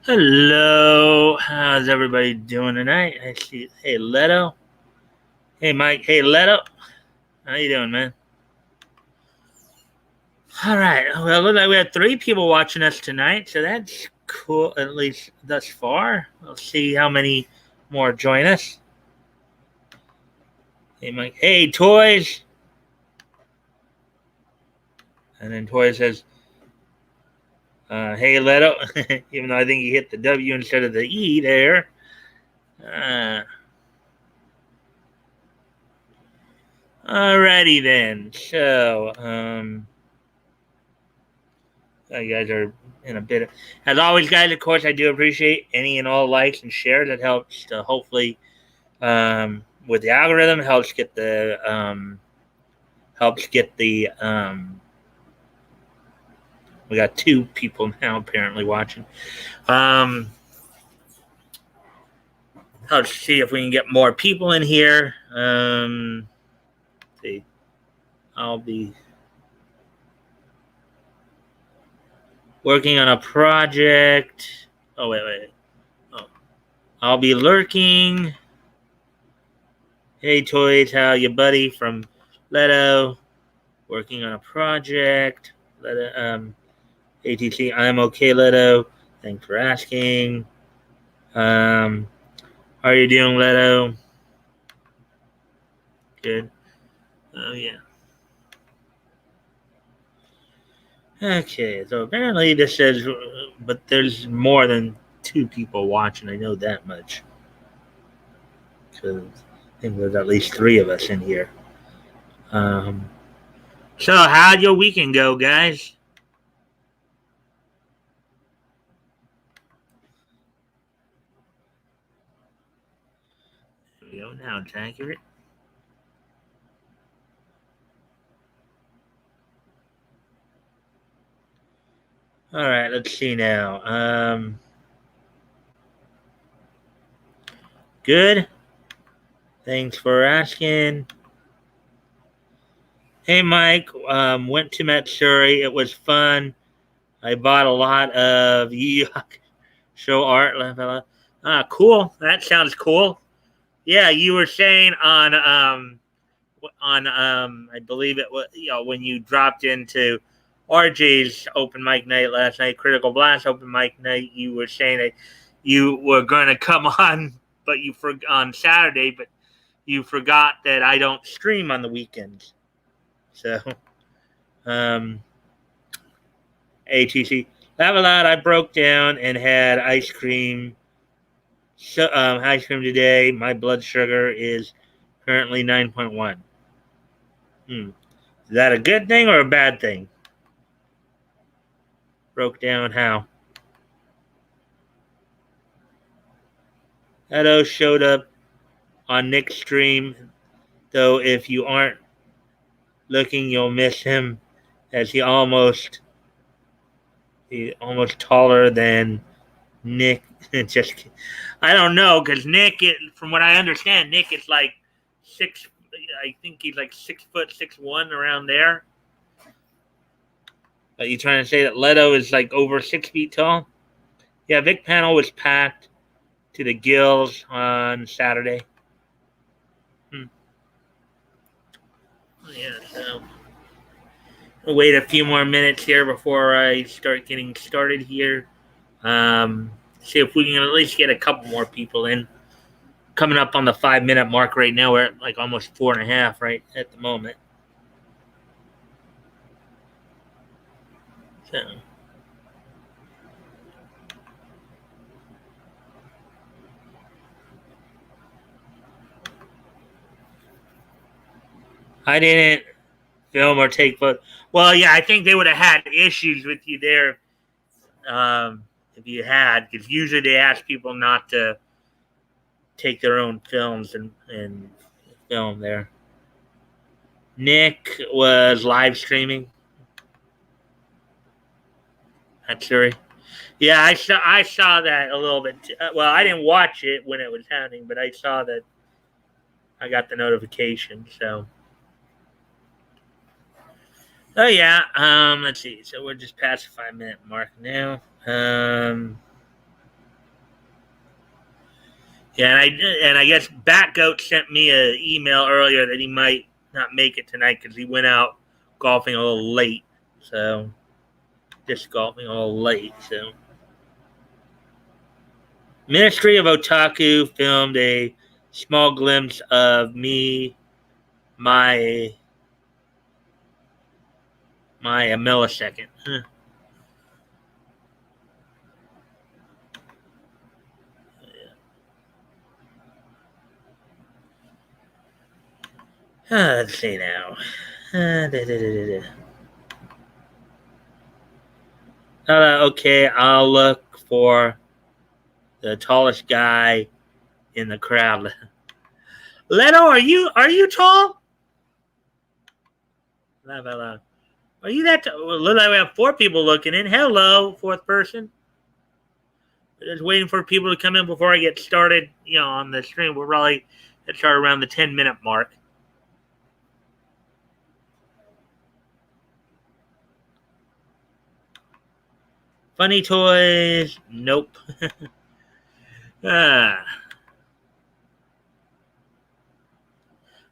Hello, how's everybody doing tonight? I see. Hey, Leto. Hey, Mike. Hey, Leto. How you doing, man? All right. Well, look like we have 3 people watching us tonight, so that's cool. At least thus far. We'll see how many more join us. Hey, Mike. Hey, Toys. And then Toys says, "Hey, Leto." Even though I think he hit the W instead of the E there. Uh, Alrighty then. So, you guys are in a bit. As always, guys, of course, I do appreciate any and all likes and shares. That helps to hopefully, with the algorithm, helps get the. We got 2 people now apparently watching. Let's see if we can get more people in here. See, I'll be working on a project. Oh wait. Oh, I'll be lurking. Hey, Toys, how you, buddy? From Leto, working on a project. Leto, ATC, I'm okay, Leto. Thanks for asking. How are you doing, Leto? Good. Oh, yeah. Okay, so apparently this says, but there's more than 2 people watching. I know that much. Because I think there's at least 3 of us in here. So, how'd your weekend go, guys? There we go. Now it's accurate. All right, let's see now. Good. Thanks for asking. Hey, Mike. Went to Matsuri. It was fun. I bought a lot of show art. Cool. That sounds cool. Yeah, you were saying on I believe it was when you dropped into RJ's open mic night last night, Critical Blast open mic night. You were saying that you were going to come on, but you on Saturday, but you forgot that I don't stream on the weekends. So, um, ATC. Laugh a lot. I broke down and had ice cream. Ice cream today. My blood sugar is currently 9.1. Is that a good thing or a bad thing? Broke down how? Edo showed up on Nick's stream, though if you aren't looking, you'll miss him, as he's almost taller than Nick. Just, I don't know, because Nick, from what I understand, Nick is like 6. I think he's like 6', 6'1", around there. Are you trying to say that Leto is like over 6 feet tall? Yeah, Vic panel was packed to the gills on Saturday. Yeah, so I'll wait a few more minutes here before I start getting started here. See if we can at least get a couple more people in. Coming up on the 5-minute mark right now. We're at like almost 4.5 right at the moment. So I didn't film or take photos. Well, yeah, I think they would have had issues with you there if you had, because usually they ask people not to take their own films and film there. Nick was live streaming at Surrey. Yeah, I saw that a little bit. Well, I didn't watch it when it was happening, but I saw that. I got the notification. So Oh yeah. Let's see. So we're just past the 5 minute mark now. Yeah, and I guess Batgoat sent me an email earlier that he might not make it tonight because he went out golfing a little late. So just golfing a little late. So Ministry of Otaku filmed a small glimpse of me, my a millisecond. Let's see now. Okay, I'll look for the tallest guy in the crowd. Leto, are you tall? Laugh out loud. Are you that? Look like we have four people looking in. Hello, fourth person. Just waiting for people to come in before I get started. On the stream, we're probably at start around the 10-minute mark. Funny toys? Nope. As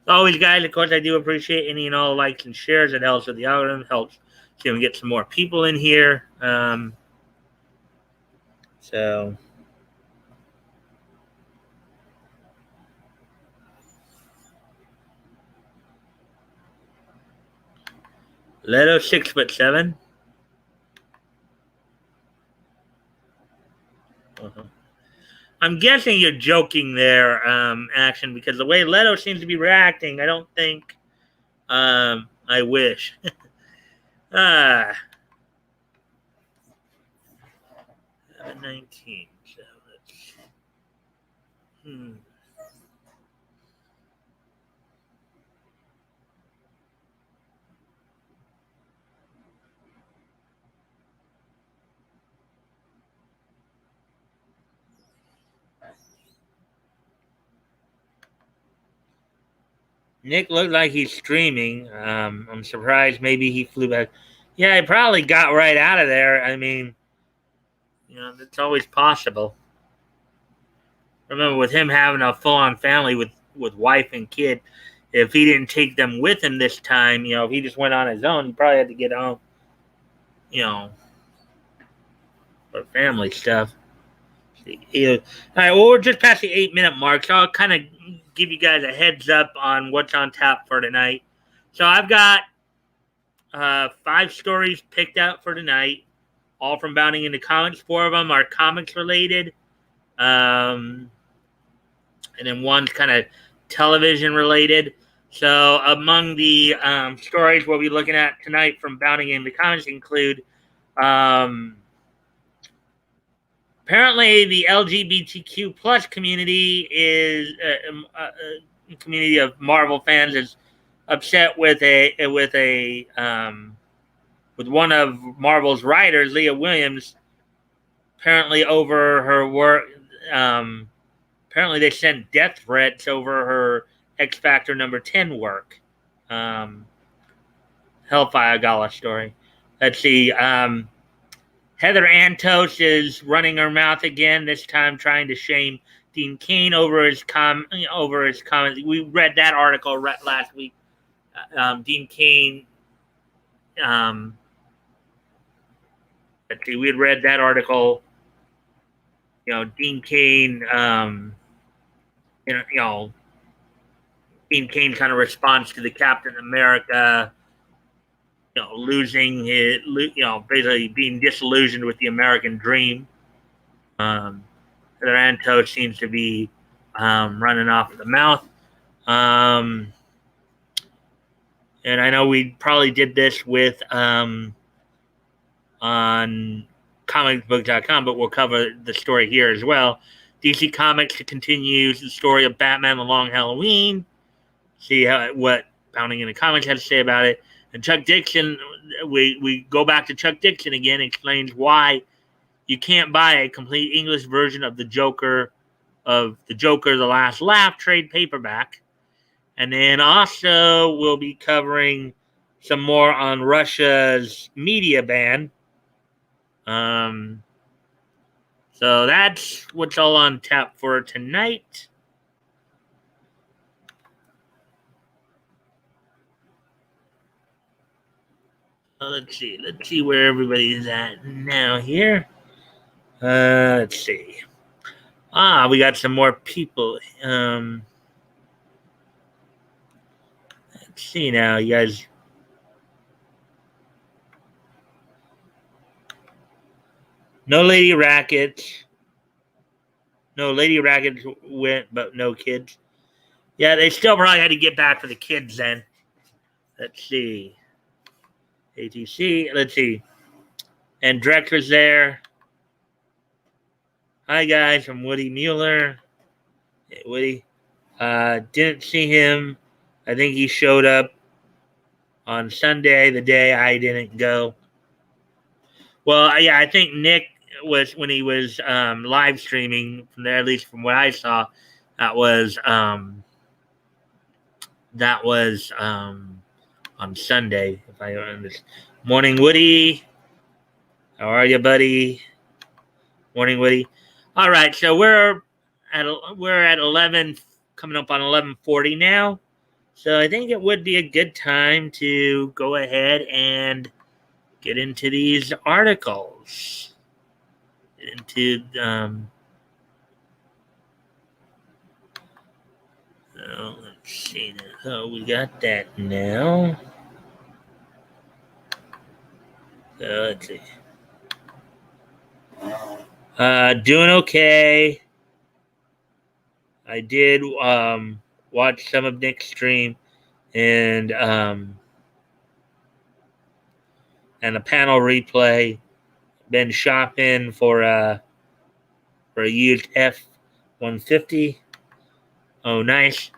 always, guys, of course, I do appreciate any and all likes and shares. It helps with the algorithm, helps so we get some more people in here. So, Leto 6'7". Uh-huh. I'm guessing you're joking there, Action, because the way Leto seems to be reacting, I don't think. I wish. 19. So let's. Nick looked like he's streaming. I'm surprised maybe he flew back. Yeah, he probably got right out of there. I mean, that's always possible. Remember, with him having a full-on family with wife and kid, if he didn't take them with him this time, if he just went on his own, he probably had to get home, for family stuff. All right, well, we're just past the 8-minute mark, so I'll kind of give you guys a heads up on what's on tap for tonight. So I've got 5 stories picked out for tonight, all from Bounding into Comics. 4 of them are comics related, and then one's kind of television related. So among the stories we'll be looking at tonight from Bounding into Comics include apparently the LGBTQ plus community is a community of Marvel fans is upset with one of Marvel's writers, Leah Williams, apparently over her work. Apparently they sent death threats over her X Factor number 10 work. Hellfire Gala story. Let's see. Heather Antos is running her mouth again, this time trying to shame Dean Cain over his comments. We read that article last week. Dean Cain. Let's see, we had read that article. Dean Cain. Dean Cain kind of response to the Captain America. Losing his, basically being disillusioned with the American dream. Heather Antos seems to be running off at the mouth. And I know we probably did this with on comicbook.com, but we'll cover the story here as well. DC Comics continues the story of Batman The Long Halloween. See what Bounding into Comics had to say about it. And Chuck Dixon, we go back to Chuck Dixon again, explains why you can't buy a complete English version of the Joker, The Last Laugh trade paperback. And then also we'll be covering some more on Russia's media ban. So that's what's all on tap for tonight. Let's see where everybody is at now here. Let's see. We got some more people. Let's see now, you guys. No Lady Rackets. No Lady Rackets went, but no kids. Yeah, they still probably had to get back for the kids then. Let's see. ATC. Let's see. And Drex was there. Hi guys, I'm Woody Mueller. Hey, Woody. Didn't see him. I think he showed up on Sunday, the day I didn't go. Well, yeah, I think Nick was when he was live streaming from there, at least from what I saw. That was on Sunday. If I understand. Morning, Woody. How are you, buddy? Morning, Woody. All right, so we're at 11, coming up on 11:40 now. So I think it would be a good time to go ahead and get into these articles. So let's see. So we got that now. So let's see. Doing okay. I did watch some of Nick's stream and a panel replay. Been shopping for a used F-150. Oh, nice.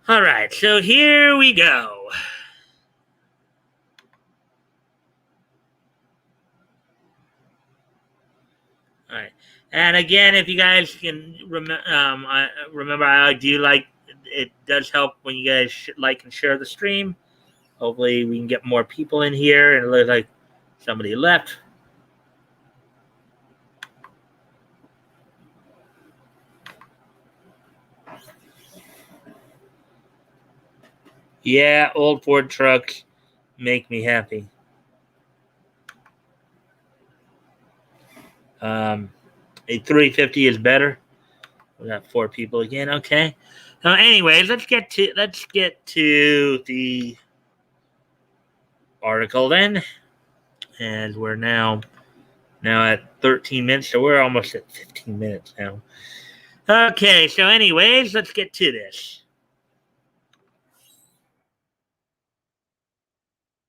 All right, so here we go. All right, and again, if you guys can remember, I do like it. Does help when you guys like and share the stream. Hopefully, we can get more people in here. And it looks like somebody left. Yeah, old Ford trucks make me happy. A 350 is better. We got 4 people again. Okay. Anyways, let's get to the article then, and we're now at 13 minutes, so we're almost at 15 minutes now. Okay. So, anyways, let's get to this.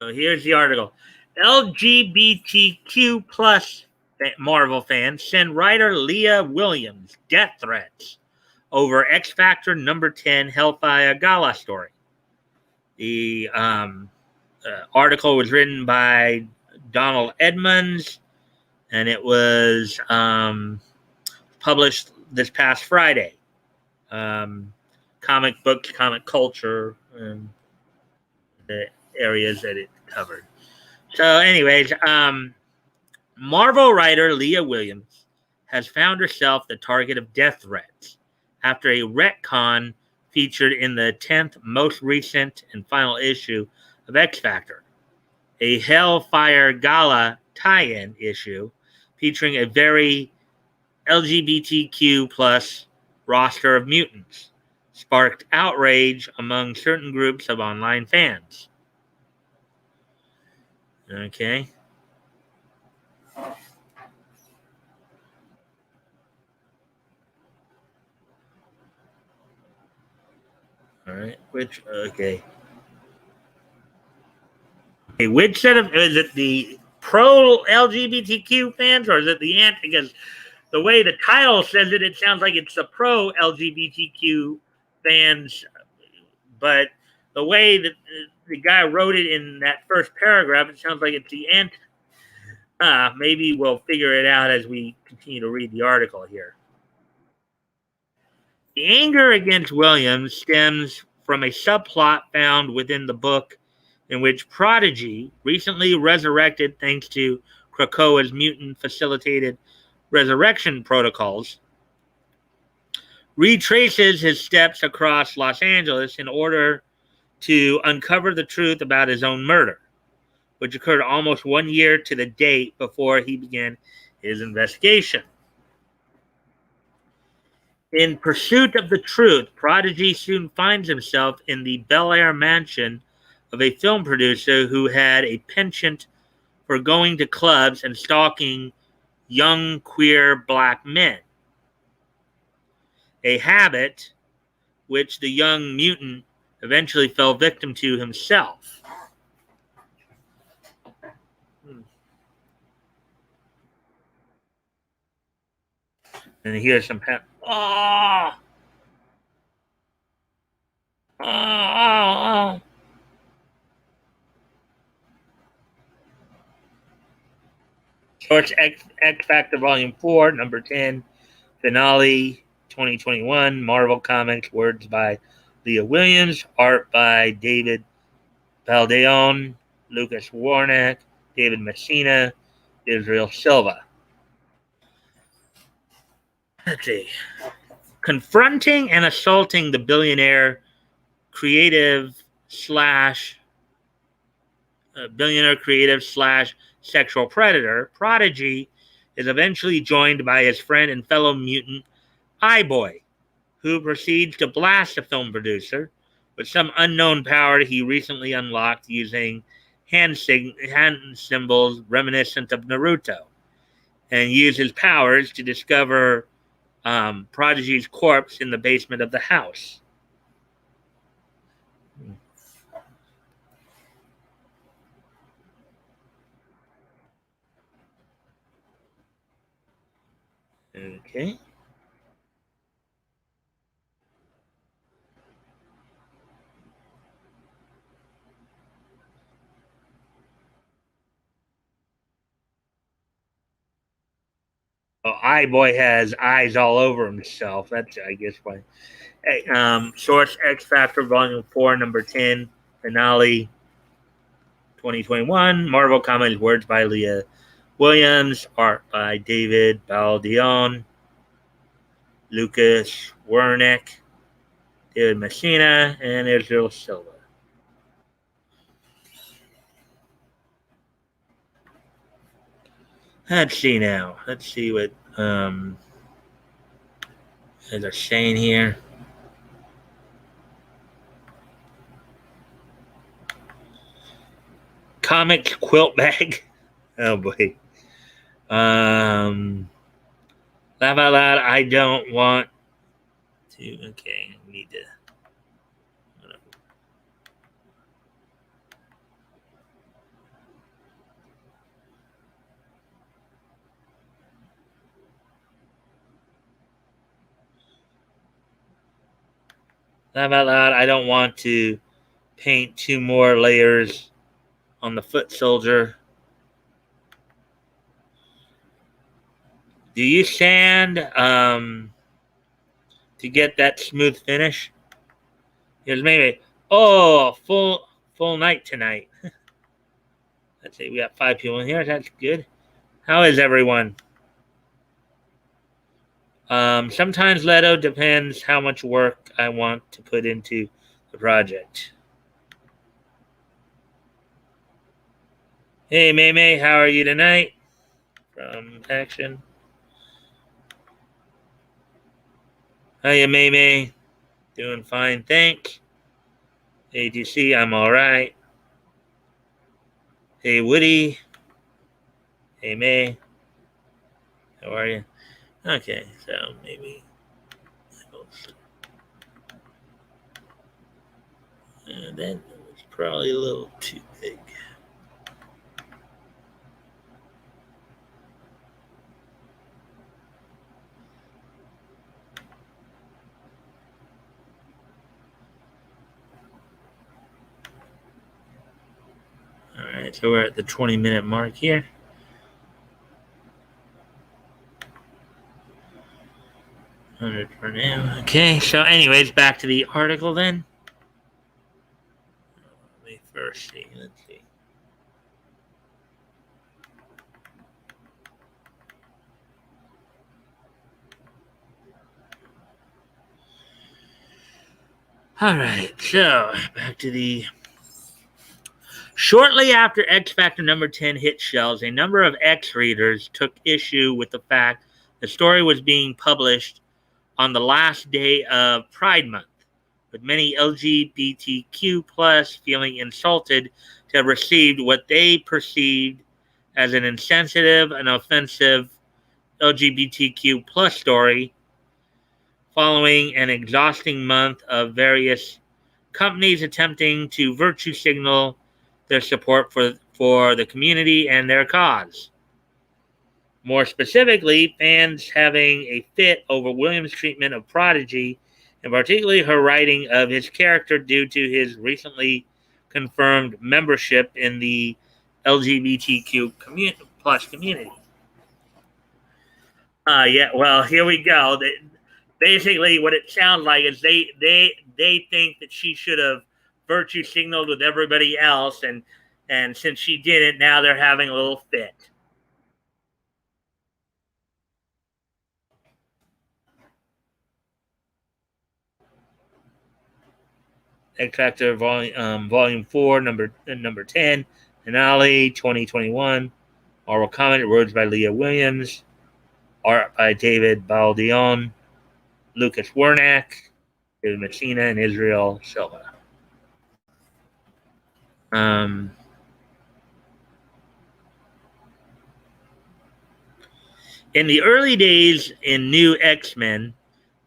So here's the article. LGBTQ plus Marvel fans send writer Leah Williams death threats over X Factor number 10 Hellfire Gala story. The article was written by Donald Edmonds, and it was published this past Friday. Comic books, comic culture, the areas that it covered. So, anyways, Marvel writer Leah Williams has found herself the target of death threats after a retcon featured in the 10th most recent and final issue of X Factor, a Hellfire Gala tie-in issue featuring a very LGBTQ plus roster of mutants, sparked outrage among certain groups of online fans. Okay. All right. Okay, which set of, is it the pro LGBTQ fans or is it the anti? Because the way the title says it, it sounds like it's the pro LGBTQ fans, but the way that the guy wrote it in that first paragraph, it sounds like it's the anti. Maybe we'll figure it out as we continue to read the article here. The anger against Williams stems from a subplot found within the book in which Prodigy, recently resurrected thanks to Krakoa's mutant facilitated resurrection protocols, retraces his steps across Los Angeles in order to uncover the truth about his own murder, which occurred almost 1 year to the date before he began his investigation. In pursuit of the truth, Prodigy soon finds himself in the Bel Air mansion of a film producer who had a penchant for going to clubs and stalking young queer black men, a habit which the young mutant eventually fell victim to himself. And here's some oh, oh, oh, oh. Source X Factor Volume 4, Number 10, Finale 2021, Marvel Comics, words by Leah Williams, art by David Baldeón, Lucas Warnick, David Messina, Israel Silva. Let's see. Confronting and assaulting the billionaire creative slash sexual predator, Prodigy is eventually joined by his friend and fellow mutant Eye-Boy, who proceeds to blast the film producer with some unknown power he recently unlocked using hand symbols reminiscent of Naruto, and use his powers to discover Prodigy's corpse in the basement of the house. Okay. Oh, Eye-Boy has eyes all over himself. That's, I guess, why. Hey, Source X Factor Volume 4, Number 10, Finale 2021, Marvel Comics, words by Leah Williams, art by David Baldeón, Lucas Wernick, David Messina, and Israel Silva. Let's see now. Let's see what they're saying here. Comic quilt bag. Oh boy. Laugh out loud. I don't want to. Okay, I need to. Laugh out loud. I don't want to paint 2 more layers on the foot soldier. Do you sand to get that smooth finish? Here's maybe full night tonight. Let's see, we got 5 people in here. That's good. How is everyone? Sometimes Leto, depends how much work I want to put into the project. Hey, May, how are you tonight? From Action. Hiya, May. Doing fine, thanks. Hey, DC, I'm all right. Hey, Woody. Hey, May. How are you? Okay, so maybe that was probably a little too big. All right, so we're at the 20-minute mark here. For now. Okay, so anyways, back to the article then. me first see. Let's see. All right, so back to the. Shortly after X Factor number 10 hit shelves, a number of X readers took issue with the fact the story was being published on the last day of Pride Month, with many LGBTQ plus feeling insulted to have received what they perceived as an insensitive and offensive LGBTQ plus story following an exhausting month of various companies attempting to virtue signal their support for the community and their cause. More specifically, fans having a fit over Williams' treatment of Prodigy, and particularly her writing of his character due to his recently confirmed membership in the LGBTQ plus community. Yeah, well, here we go. Basically, what it sounds like is they think that she should have virtue signaled with everybody else, and since she didn't, now they're having a little fit. X Factor Volume 4, number 10, Finale 2021. Oral comment, words by Leah Williams, art by David Baldion, Lucas Wernack, David Messina, and Israel Silva. In the early days in New X-Men,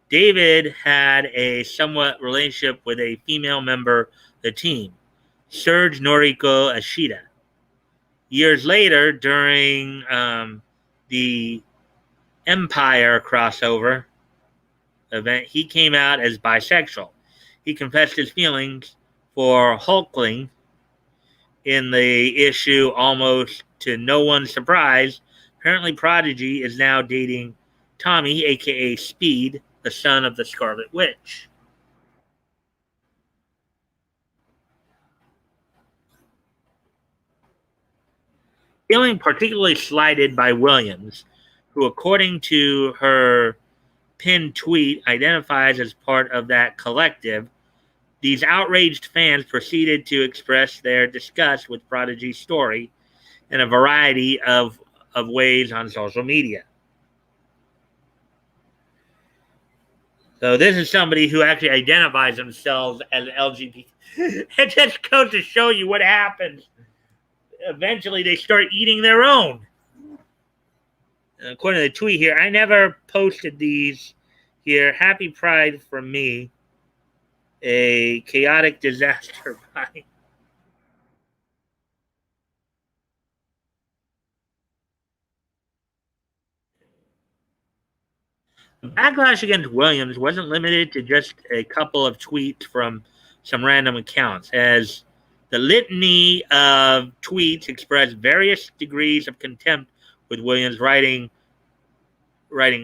David had a somewhat relationship with a female member of the team, Serge Noriko Ashita. Years later, during the Empire crossover event, he came out as bisexual. He confessed his feelings for Hulkling in the issue, almost to no one's surprise. Apparently, Prodigy is now dating Tommy, aka Speed, the son of the Scarlet Witch. Feeling particularly slighted by Williams, who, according to her pinned tweet, identifies as part of that collective, these outraged fans proceeded to express their disgust with Prodigy's story in a variety of ways on social media. So this is somebody who actually identifies themselves as LGBT. It just goes to show you what happens. Eventually, they start eating their own. According to the tweet here, I never posted these here. Happy Pride from me. A chaotic disaster by. The backlash against Williams wasn't limited to just a couple of tweets from some random accounts, as the litany of tweets expressed various degrees of contempt with Williams writing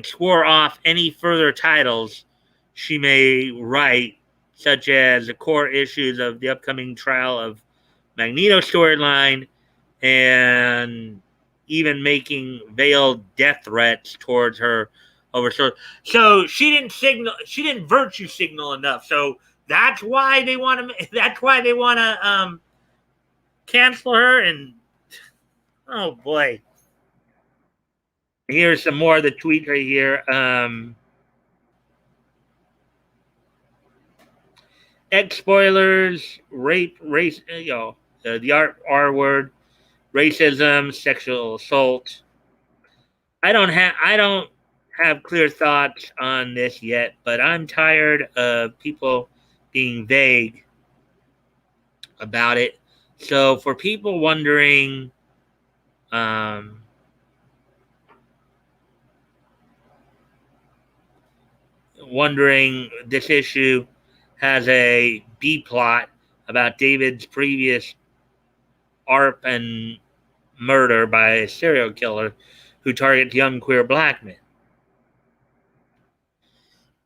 swore off any further titles she may write, such as the core issues of the upcoming trial of Magneto storyline, and even making veiled death threats towards her over. So she didn't virtue signal enough. So that's why they want to. That's why they want to cancel her. And oh boy, here's some more of the tweet right here. X spoilers, rape, race, the R word, racism, sexual assault. I don't have clear thoughts on this yet, but I'm tired of people being vague about it. So for people wondering this issue has a B plot about David's previous ARP and murder by a serial killer who targets young queer black men.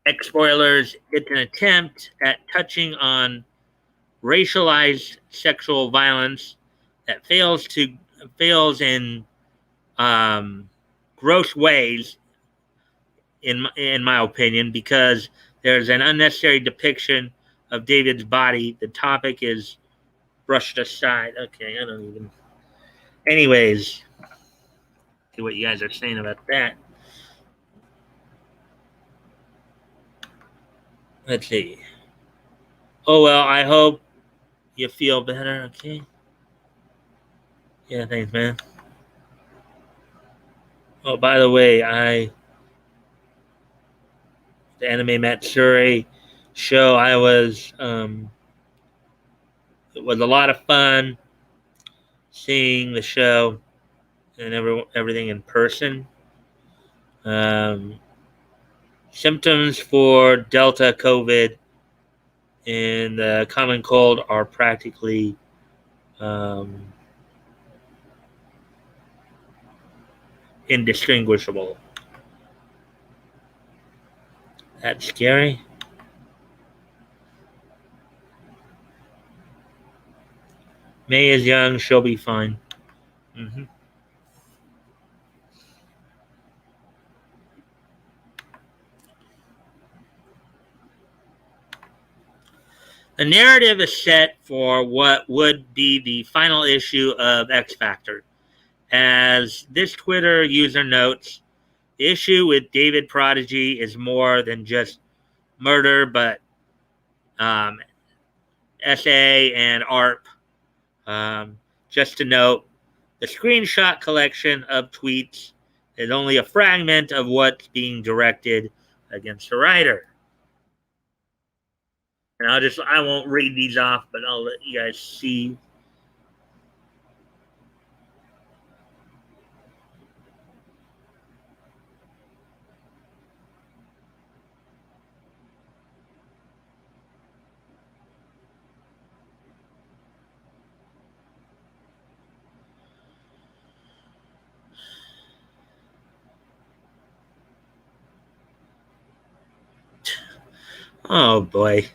X spoilers, it's an attempt at touching on racialized sexual violence that fails in gross ways, in my opinion, because there's an unnecessary depiction of David's body. The topic is brushed aside. Okay, I don't even. Anyways, see what you guys are saying about that. Let's see. Oh well, I hope you feel better. Okay. Yeah, thanks, man. Oh, by the way, the Anime Matsuri show. It was a lot of fun seeing the show and everything in person. Um, Symptoms for Delta COVID and the common cold are practically um, indistinguishable. That's scary. May is young, she'll be fine. Mm-hmm. The narrative is set for what would be the final issue of X Factor. As this Twitter user notes, the issue with David Prodigy is more than just murder, but um, SA and ARP. Just to note, the screenshot collection of tweets is only a fragment of what's being directed against the writer. And I won't read these off, but I'll let you guys see. Oh boy.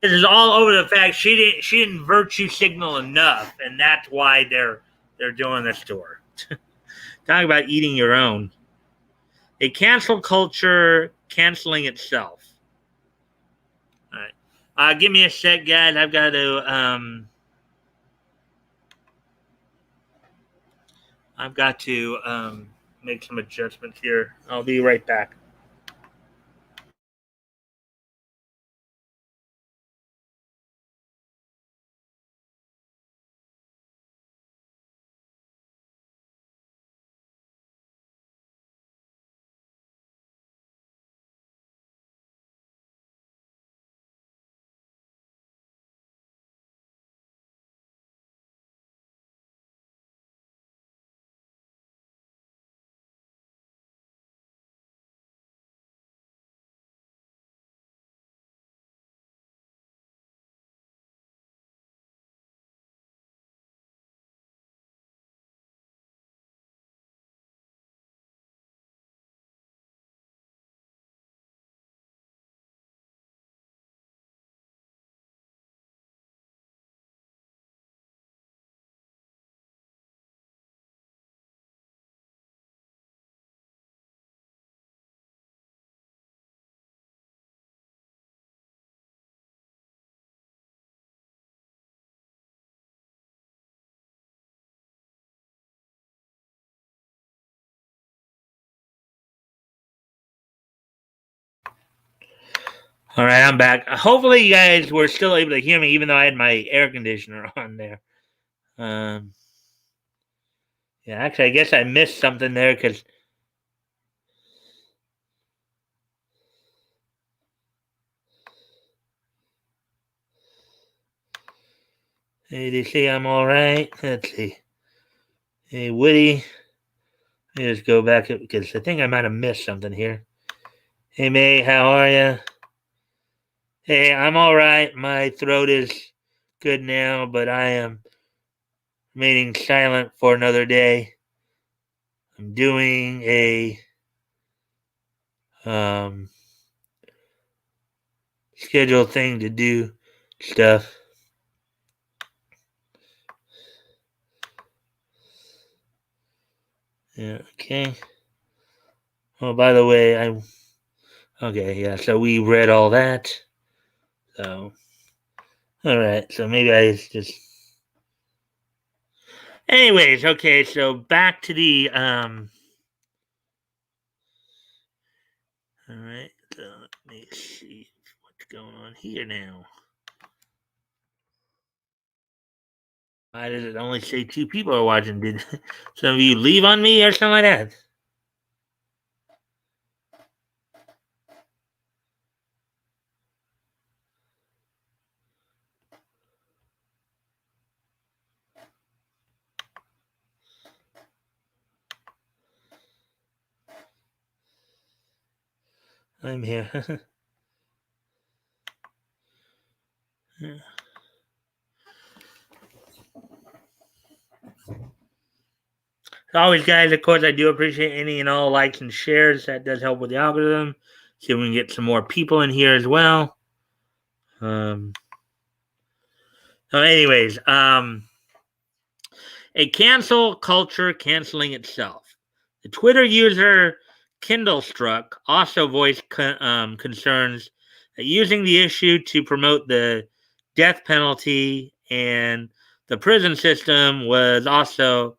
This is all over the fact she didn't virtue signal enough, and that's why they're doing this to her. Talk about eating your own. A cancel culture canceling itself. All right. Give me a sec, guys. I've got to make some adjustments here. I'll be right back. All right, I'm back. Hopefully, you guys were still able to hear me, even though I had my air conditioner on there. Um, yeah, actually, I guess I missed something there because. Hey, they say I'm all right. Let's see. Hey, Woody. Let me just go back because I think I might have missed something here. Hey, May, how are you? Hey, I'm all right. My throat is good now, but I am remaining silent for another day. I'm doing a um, scheduled thing to do stuff. Yeah, okay. Oh, by the way, I okay. Yeah, so we read all that. So, all right. So maybe I just. Anyways, okay. So back to the All right. So let me see what's going on here now. Why does it only say two people are watching? Did some of you leave on me or something like that? I'm here. As always, guys, of course, I do appreciate any and all likes and shares. That does help with the algorithm. See if we can get some more people in here as well. Um, so, anyways, a cancel culture canceling itself. The Twitter user Kindlestruck also voiced concerns that using the issue to promote the death penalty and the prison system was also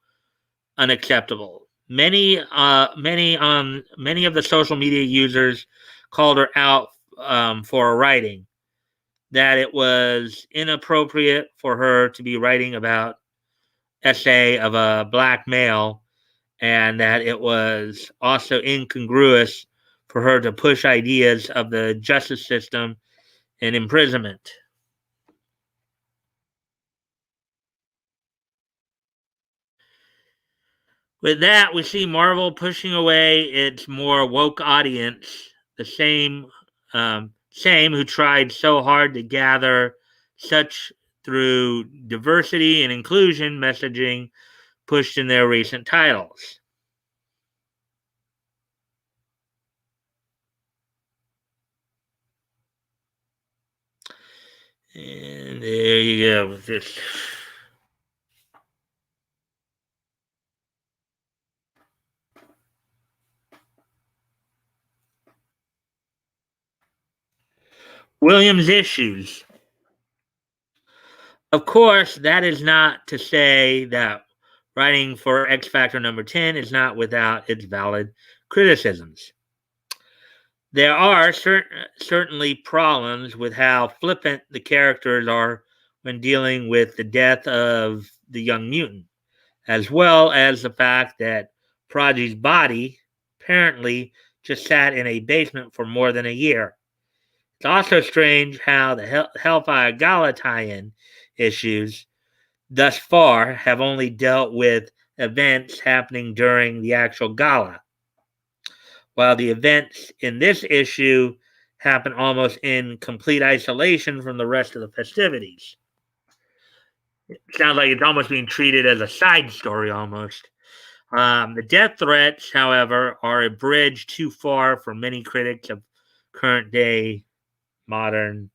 unacceptable. Many of the social media users called her out for her writing, that it was inappropriate for her to be writing about essay of a black male, and that it was also incongruous for her to push ideas of the justice system and imprisonment. With that, we see Marvel pushing away its more woke audience, the same who tried so hard to gather such through diversity and inclusion messaging pushed in their recent titles. And there you go with this. Williams issues. Of course, that is not to say that writing for X Factor number 10 is not without its valid criticisms. There are certainly problems with how flippant the characters are when dealing with the death of the young mutant, as well as the fact that Prodigy's body apparently just sat in a basement for more than a year. It's also strange how the Hellfire Gala tie-in issues thus far have only dealt with events happening during the actual gala, while the events in this issue happen almost in complete isolation from the rest of the festivities. It sounds like it's almost being treated as a side story almost. The death threats, however, are a bridge too far for many critics of current day modern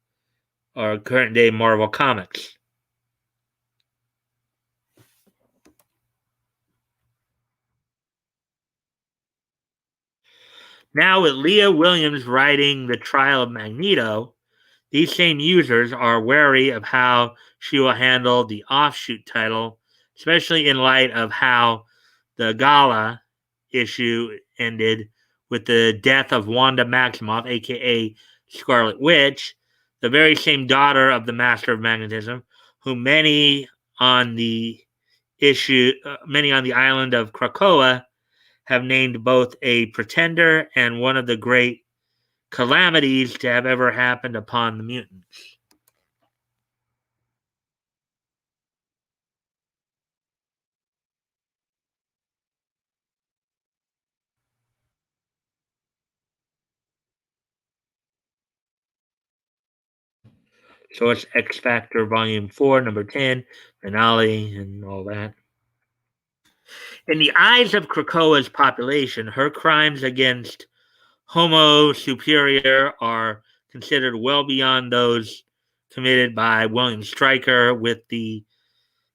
or current day Marvel comics. Now, with Leah Williams writing The Trial of Magneto, these same users are wary of how she will handle the offshoot title, especially in light of how the Gala issue ended with the death of Wanda Maximoff, aka Scarlet Witch, the very same daughter of the Master of Magnetism, who on the many on the island of Krakoa have named both a pretender and one of the great calamities to have ever happened upon the mutants. So it's X Factor Volume 4, Number 10, finale, and all that. In the eyes of Krakoa's population, her crimes against Homo superior are considered well beyond those committed by William Stryker, with the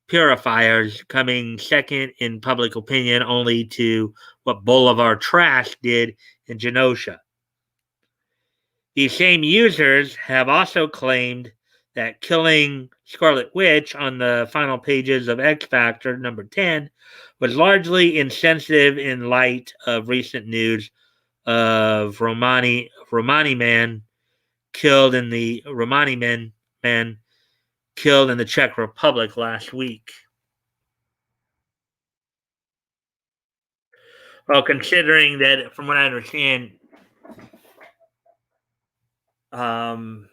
purifiers coming second in public opinion only to what Bolivar Trash did in Genosha. These same users have also claimed that killing Scarlet Witch on the final pages of X Factor number 10 was largely insensitive in light of recent news of Romani man killed in the man killed in the Czech Republic last week. Well, considering that, from what I understand, um,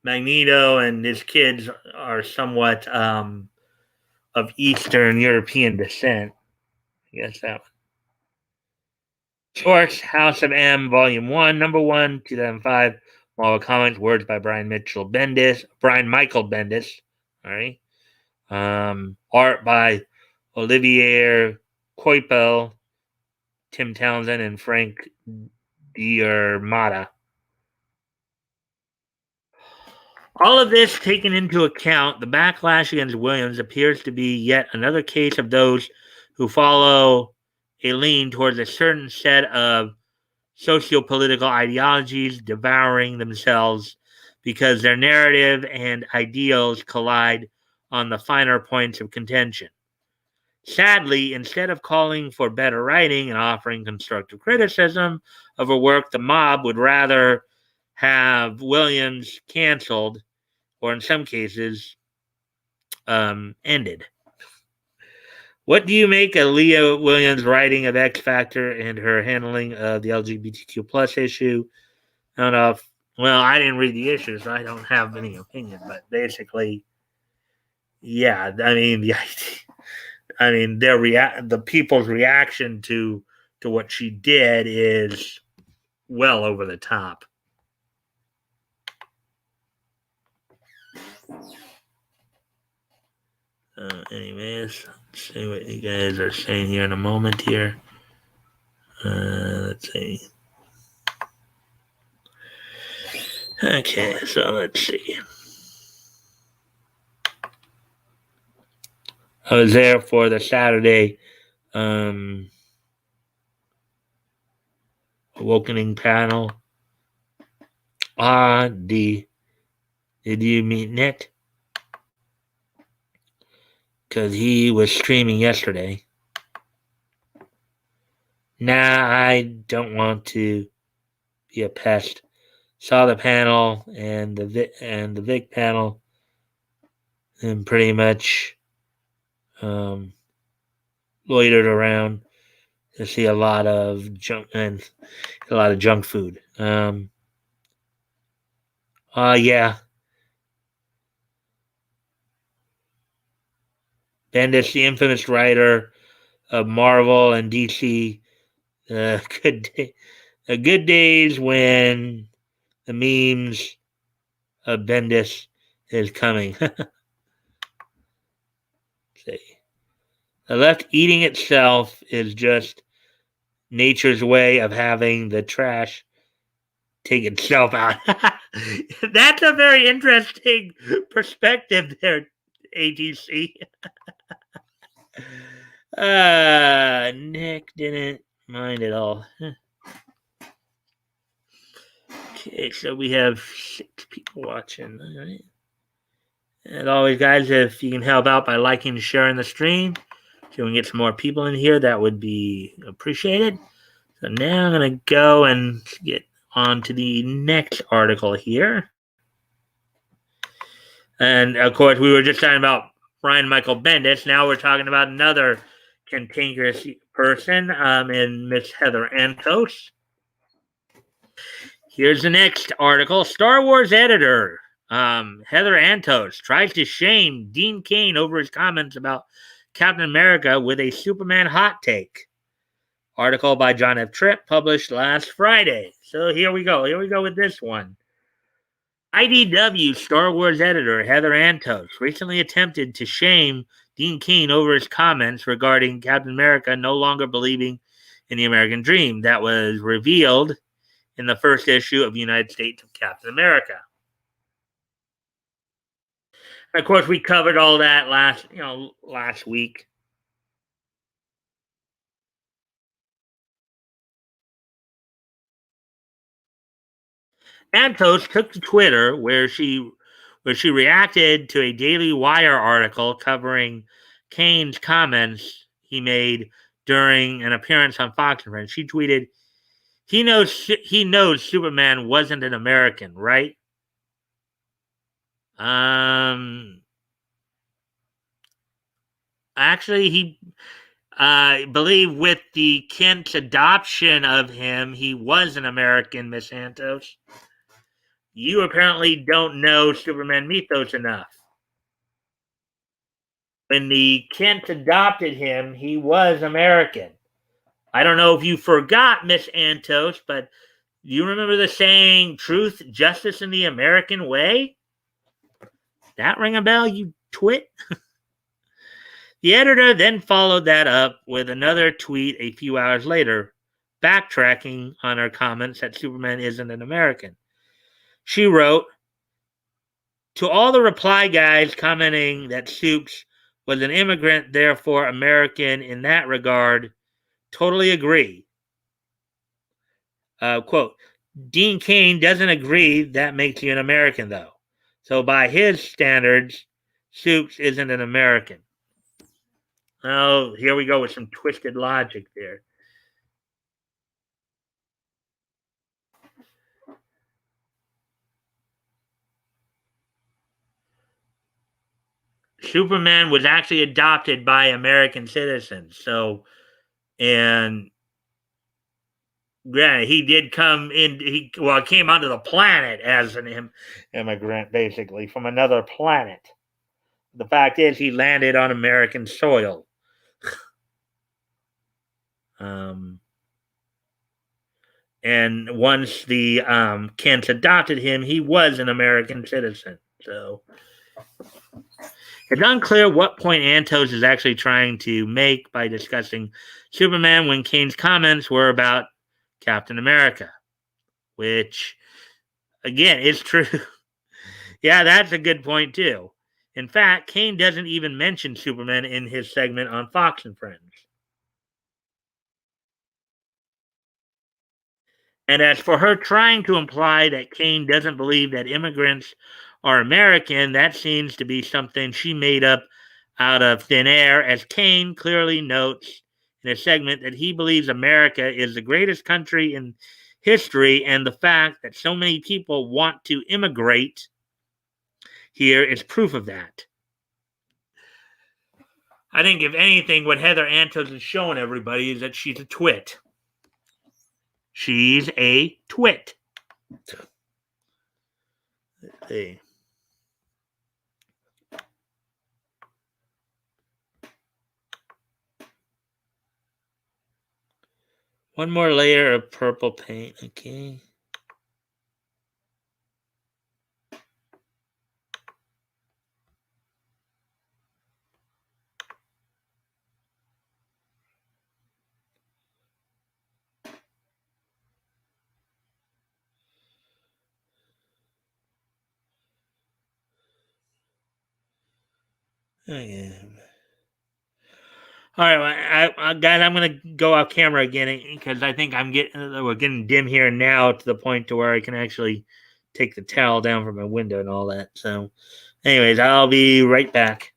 Magneto and his kids are somewhat of Eastern European descent. I guess that one. Source: House of M, Volume 1, Number 1, 2005. Marvel Comics, words by Brian Michael Bendis. All right. Art by Olivier Coipel, Tim Townsend, and Frank Diarmata. All of this taken into account, the backlash against Williams appears to be yet another case of those who follow a lean towards a certain set of socio-political ideologies devouring themselves because their narrative and ideals collide on the finer points of contention. Sadly, instead of calling for better writing and offering constructive criticism of a work, the mob would rather have Williams canceled, or in some cases, ended. What do you make of Leah Williams' writing of X Factor and her handling of the LGBTQ plus issue? I don't know if, well, I didn't read the issue, so I don't have any opinion, but basically, yeah, I mean, the people's reaction to what she did is well over the top. Anyways, let's see what you guys are saying here in a moment here. Let's see. Okay, so let's see. I was there for the Saturday awakening panel. Did you meet Nick? Because he was streaming yesterday. Nah, I don't want to be a pest. Saw the panel and the Vic panel, and pretty much loitered around to see a lot of junk food. Yeah. Bendis, the infamous writer of Marvel and DC, good days when the memes of Bendis is coming. See. The left eating itself is just nature's way of having the trash take itself out. That's a very interesting perspective there, AGC. Nick didn't mind at all. Okay, so we have 6 people watching. All right. As always, guys, if you can help out by liking and sharing the stream, so we can get some more people in here, that would be appreciated. So now I'm going to go and get on to the next article here. And, of course, we were just talking about Brian Michael Bendis. Now we're talking about another cantankerous person in Miss Heather Antos. Here's the next article. Star Wars editor Heather Antos tries to shame Dean Cain over his comments about Captain America with a Superman hot take. Article by John F. Tripp, published last Friday. So here we go. Here we go with this one. IDW Star Wars editor Heather Antos recently attempted to shame Dean Cain over his comments regarding Captain America no longer believing in the American dream that was revealed in the first issue of United States of Captain America. And of course, we covered all that last week. Antos took to Twitter where she reacted to a Daily Wire article covering Kane's comments he made during an appearance on Fox and Friends. She tweeted, "He knows Superman wasn't an American, right?" Um, Actually, I believe with the Kent's adoption of him, he was an American, Miss Santos. You apparently don't know Superman mythos enough. When the Kent adopted him, he was American. I don't know if you forgot, Miss Antos, but you remember the saying, truth, justice, and the American way? That ring a bell, you twit? The editor then followed that up with another tweet a few hours later, backtracking on her comments that Superman isn't an American. She wrote, to all the reply guys commenting that Supes was an immigrant, therefore American in that regard, totally agree. Quote, Dean Cain doesn't agree that makes you an American, though. So by his standards, Supes isn't an American. Oh, here we go with some twisted logic there. Superman was actually adopted by American citizens. So, and yeah, he did come in. He came onto the planet as an immigrant, basically from another planet. The fact is, he landed on American soil. Um, and once the Kents adopted him, he was an American citizen. So it's unclear what point Antos is actually trying to make by discussing Superman when Kane's comments were about Captain America, which again is true. Yeah, that's a good point too. In fact, Kane doesn't even mention Superman in his segment on Fox and Friends. And as for her trying to imply that Kane doesn't believe that immigrants are American, that seems to be something she made up out of thin air, as Kane clearly notes in a segment that he believes America is the greatest country in history, and the fact that so many people want to immigrate here is proof of that. I think, if anything, what Heather Antos is showing everybody is that she's a twit. She's a twit. Hey. One more layer of purple paint, okay. Okay. All right, guys, I'm gonna go off camera again because I think we're getting dim here now to the point to where I can actually take the towel down from my window and all that. So, anyways, I'll be right back.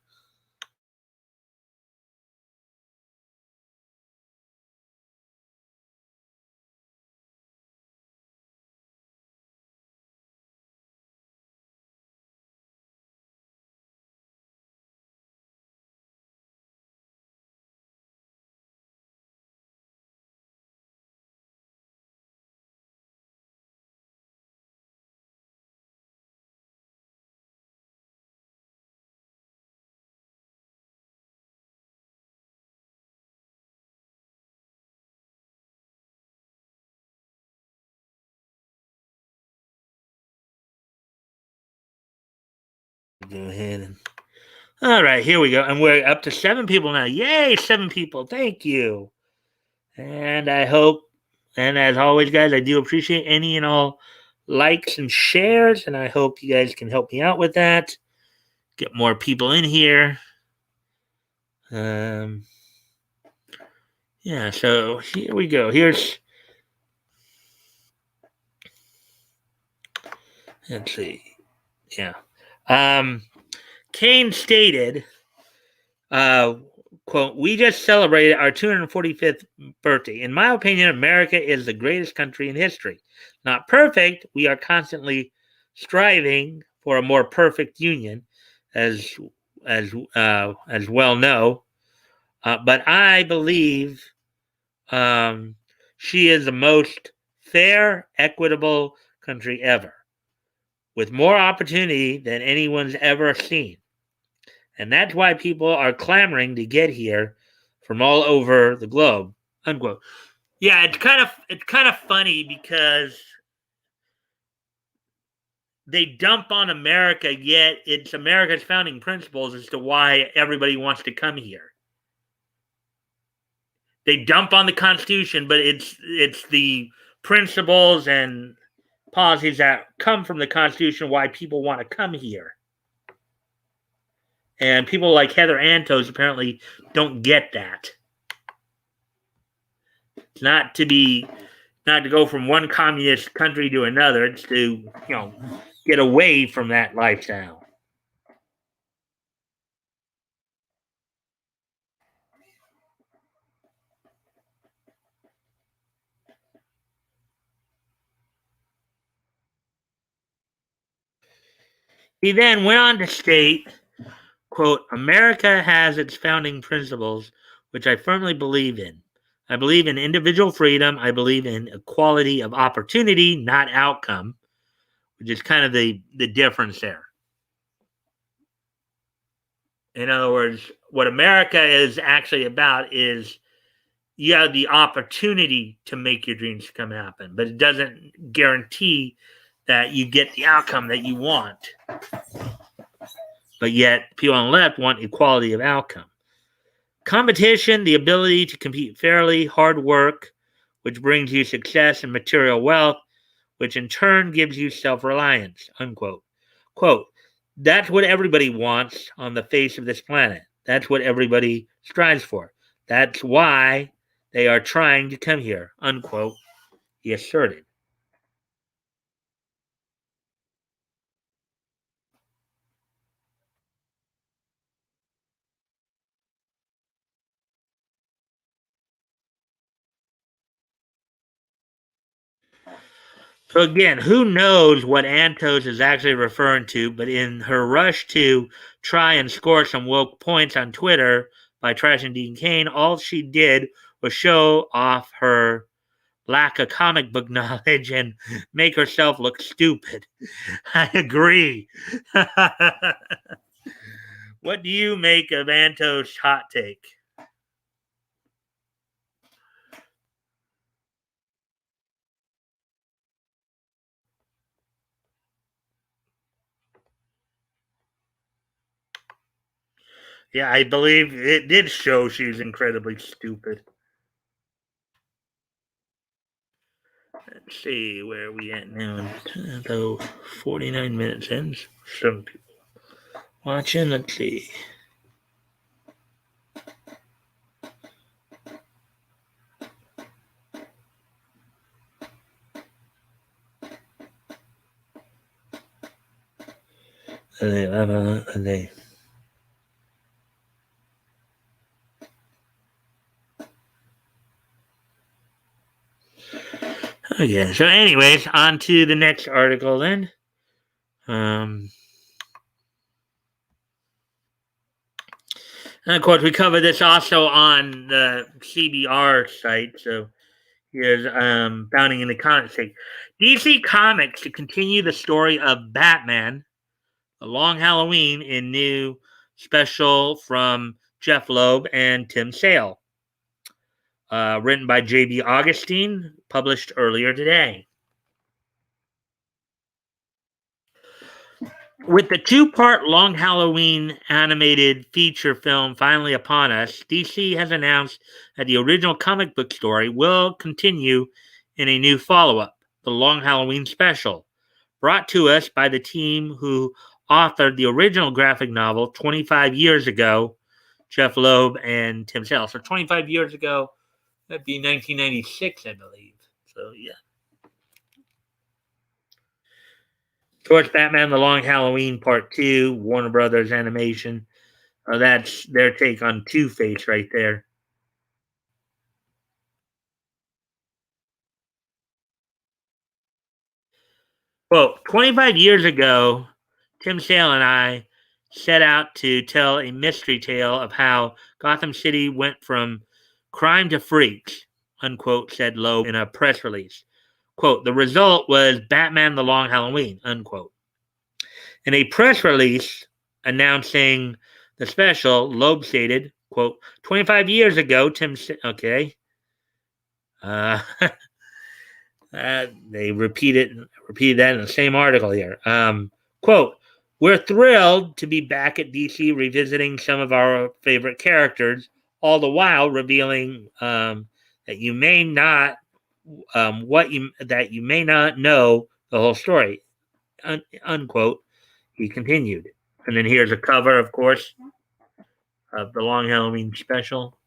Go ahead and. All right, here we go. And we're up to 7 people now. Yay, 7 people. Thank you. And I hope, and as always, guys, I do appreciate any and all likes and shares. And I hope you guys can help me out with that. Get more people in here. Yeah, so here we go. Let's see. Yeah. Kane stated, quote, "We just celebrated our 245th birthday. In my opinion, America is the greatest country in history. Not perfect. We are constantly striving for a more perfect union, as as well know. But I believe she is the most fair, equitable country ever, with more opportunity than anyone's ever seen. And that's why people are clamoring to get here from all over the globe." Unquote. Yeah, it's kind of funny because they dump on America, yet it's America's founding principles as to why everybody wants to come here. They dump on the Constitution, but it's the principles and policies that come from the Constitution why people want to come here. And people like Heather Antos apparently don't get that. It's not to go from one communist country to another. It's to, get away from that lifestyle. He then went on to state, quote, "America has its founding principles, which I firmly believe in. I believe in individual freedom. I believe in equality of opportunity, not outcome," which is kind of the difference there. In other words, what America is actually about is you have the opportunity to make your dreams come happen, but it doesn't guarantee that you get the outcome that you want. But yet, people on the left want equality of outcome. Competition, the ability to compete fairly, hard work, which brings you success and material wealth, which in turn gives you self-reliance, unquote. Quote, "That's what everybody wants on the face of this planet. That's what everybody strives for. That's why they are trying to come here," unquote, he asserted. So again, who knows what Antos is actually referring to, but in her rush to try and score some woke points on Twitter by trashing Dean Cain, all she did was show off her lack of comic book knowledge and make herself look stupid. I agree. What do you make of Antos' hot take? Yeah, I believe it did show she was incredibly stupid. Let's see where we at now. Though 49 minutes in, some people watching. Let's see. They. Okay, so anyways, on to the next article then. And of course, we covered this also on the CBR site. So here's bounding in the comics. DC Comics to continue the story of Batman, A Long Halloween, in new special from Jeff Loeb and Tim Sale. Written by J.B. Augustine, published earlier today. With the two-part Long Halloween animated feature film finally upon us, DC has announced that the original comic book story will continue in a new follow-up, the Long Halloween Special, brought to us by the team who authored the original graphic novel 25 years ago, Jeff Loeb and Tim Sale. So 25 years ago, that'd be 1996, I believe. So yeah. Of course, Batman: The Long Halloween Part Two, Warner Brothers Animation. That's their take on Two Face right there. Well, 25 years ago, Tim Sale and I set out to tell a mystery tale of how Gotham City went from crime to freaks, unquote, said Loeb in a press release. Quote, the result was Batman: The Long Halloween, unquote. In a press release announcing the special, Loeb stated, quote, 25 years ago, okay. Uh, they repeated that in the same article here. Quote, we're thrilled to be back at DC revisiting some of our favorite characters, all the while revealing that you may not that you may not know the whole story. Unquote. He continued. And then here's a cover, of course, of the Long Halloween special.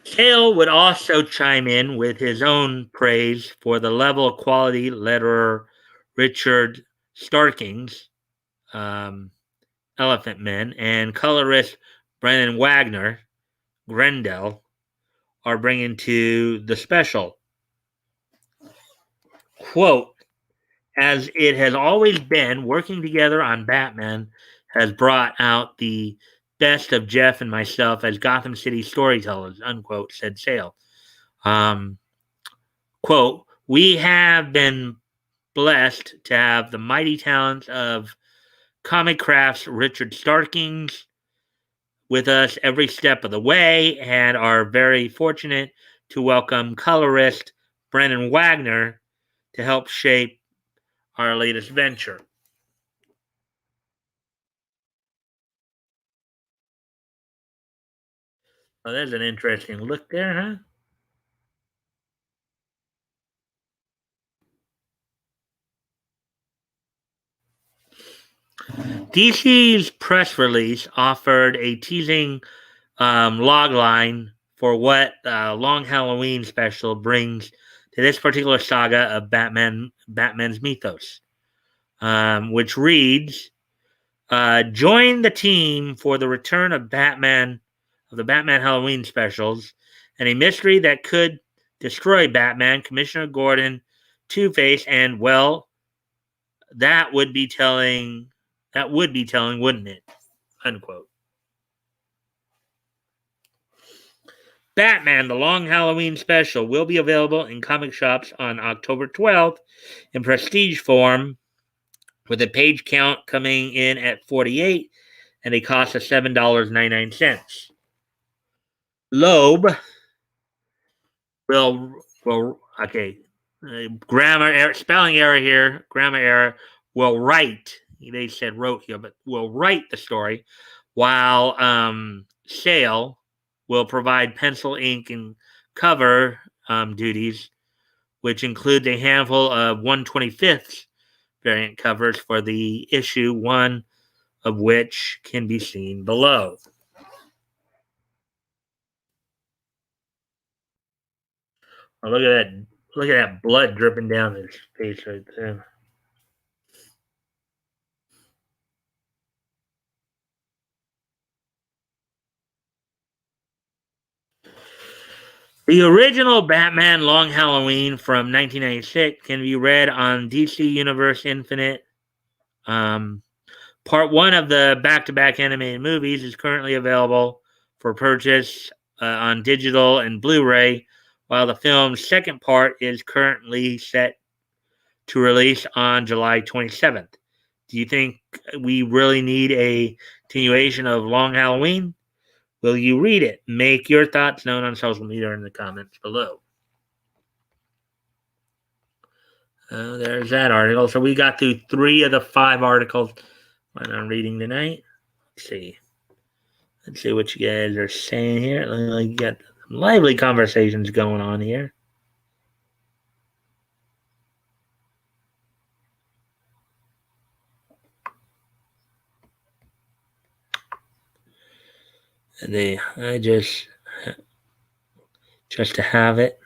Hale would also chime in with his own praise for the level of quality letterer Richard Starkings, um, Elephant Men, and colorist Brennan Wagner, Grendel, are bringing to the special. Quote, as it has always been, working together on Batman has brought out the best of Jeff and myself as Gotham City storytellers, unquote, said Sale. Um, Quote, we have been blessed to have the mighty talents of Comic Craft's Richard Starkings with us every step of the way and are very fortunate to welcome colorist Brennan Wagner to help shape our latest venture. Well, there's an interesting look there, huh? DC's press release offered a teasing log line for what Long Halloween special brings to this particular saga of Batman's mythos, which reads, "Join the team for the return of the Batman Halloween specials, and a mystery that could destroy Batman, Commissioner Gordon, Two Face, and well, that would be telling. That would be telling, wouldn't it?" Unquote. Batman: The Long Halloween Special will be available in comic shops on October 12th in prestige form, with a page count coming in at 48 and a cost of $7.99. Loeb will okay, grammar error, spelling error here, grammar error, will write, they said wrote here, but will write the story, while Sale will provide pencil, ink, and cover duties, which include a handful of 1/25th variant covers for the issue, one of which can be seen below. Oh, look at that! Look at that blood dripping down his face right there. The original Batman Long Halloween from 1996 can be read on DC Universe Infinite. Um, Part one of the back to back animated movies is currently available for purchase on digital and Blu ray, while the film's second part is currently set to release on July 27th. Do you think we really need a continuation of Long Halloween? Will you read it? Make your thoughts known on social media or in the comments below. There's that article. So we got through 3 of the 5 articles I'm reading tonight. Let's see. Let's see what you guys are saying here. You got some lively conversations going on here. And I just to have it.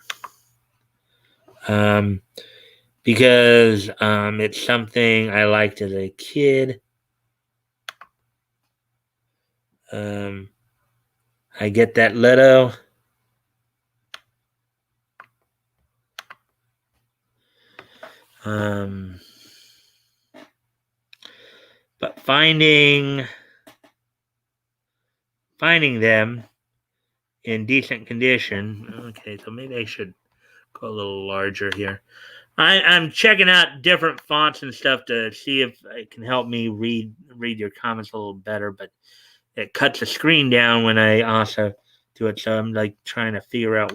Because it's something I liked as a kid. I get that little. But finding them in decent condition. Okay, so maybe I should go a little larger here. I'm checking out different fonts and stuff to see if it can help me read your comments a little better, but it cuts the screen down when I also do it. So I'm like trying to figure out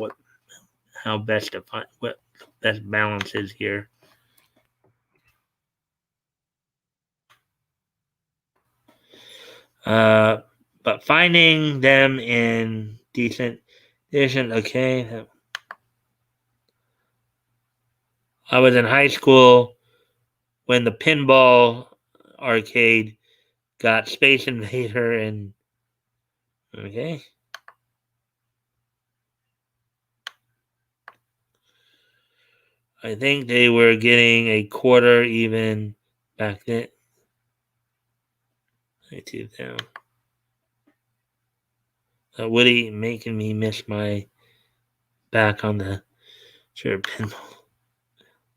how best to find what best balance is here. But finding them in decent condition. Okay. I was in high school when the pinball arcade got Space Invader and okay. I think they were getting a quarter even back then. I do down. Woody making me miss my back on the chair pinball.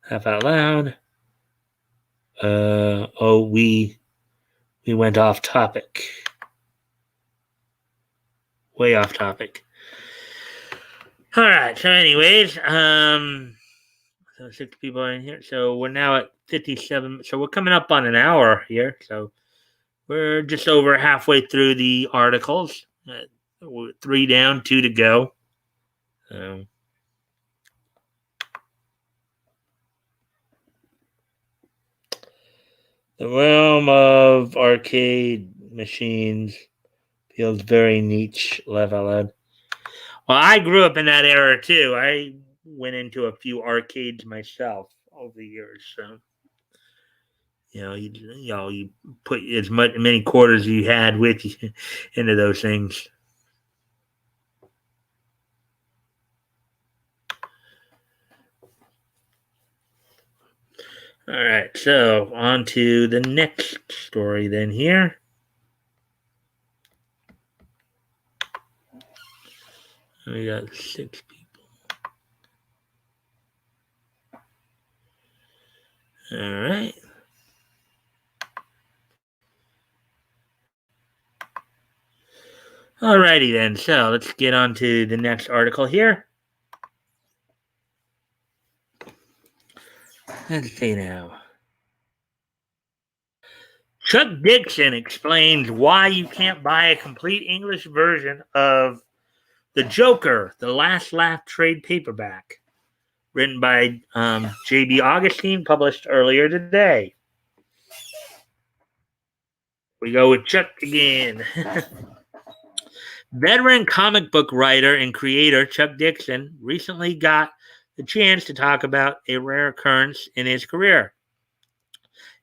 Half out loud. We went off topic. Way off topic. All right. So, anyways, so 6 people in here. So we're now at 57. So we're coming up on an hour here. So we're just over halfway through the articles. 3 down, 2 to go. The realm of arcade machines feels very niche, laugh out loud. Well, I grew up in that era too. I went into a few arcades myself over the years. So, you put as many quarters as you had with you into those things. All right, so on to the next story then here. We got 6 people. All right. Alrighty then, so let's get on to the next article here. Let's see now. Chuck Dixon explains why you can't buy a complete English version of The Joker, The Last Laugh trade paperback, written by J.B. Augustine, published earlier today. We go with Chuck again. Veteran comic book writer and creator Chuck Dixon recently got the chance to talk about a rare occurrence in his career,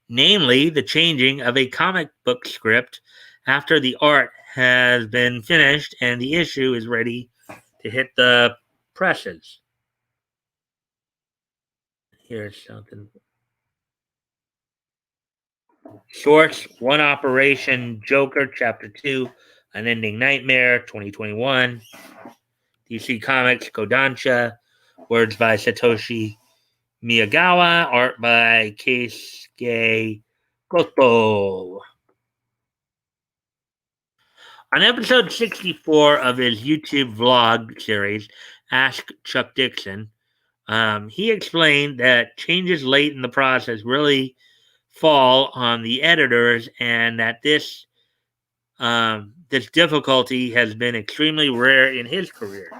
namely the changing of a comic book script after the art has been finished and the issue is ready to hit the presses. Here's something. Source: One Operation Joker, Chapter 2, Unending Nightmare, 2021. DC Comics, Kodansha. Words by Satoshi Miyagawa. Art by Keisuke Goto. On episode 64 of his YouTube vlog series, Ask Chuck Dixon, he explained that changes late in the process really fall on the editors and that this This difficulty has been extremely rare in his career.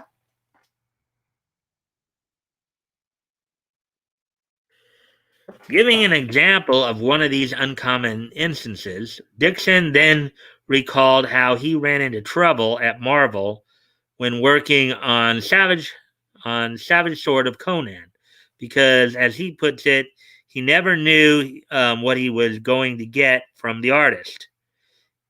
Giving an example of one of these uncommon instances, Dixon then recalled how he ran into trouble at Marvel when working on Savage Sword of Conan, because, as he puts it, he never knew what he was going to get from the artist,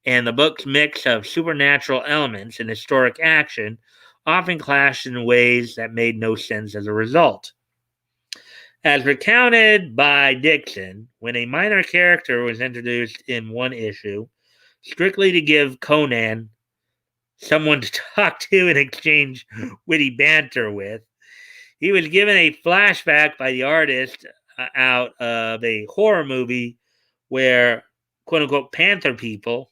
and the book's mix of supernatural elements and historic action often clashed in ways that made no sense as a result. As recounted by Dixon, when a minor character was introduced in one issue, strictly to give Conan someone to talk to and exchange witty banter with, he was given a flashback by the artist out of a horror movie where quote unquote panther people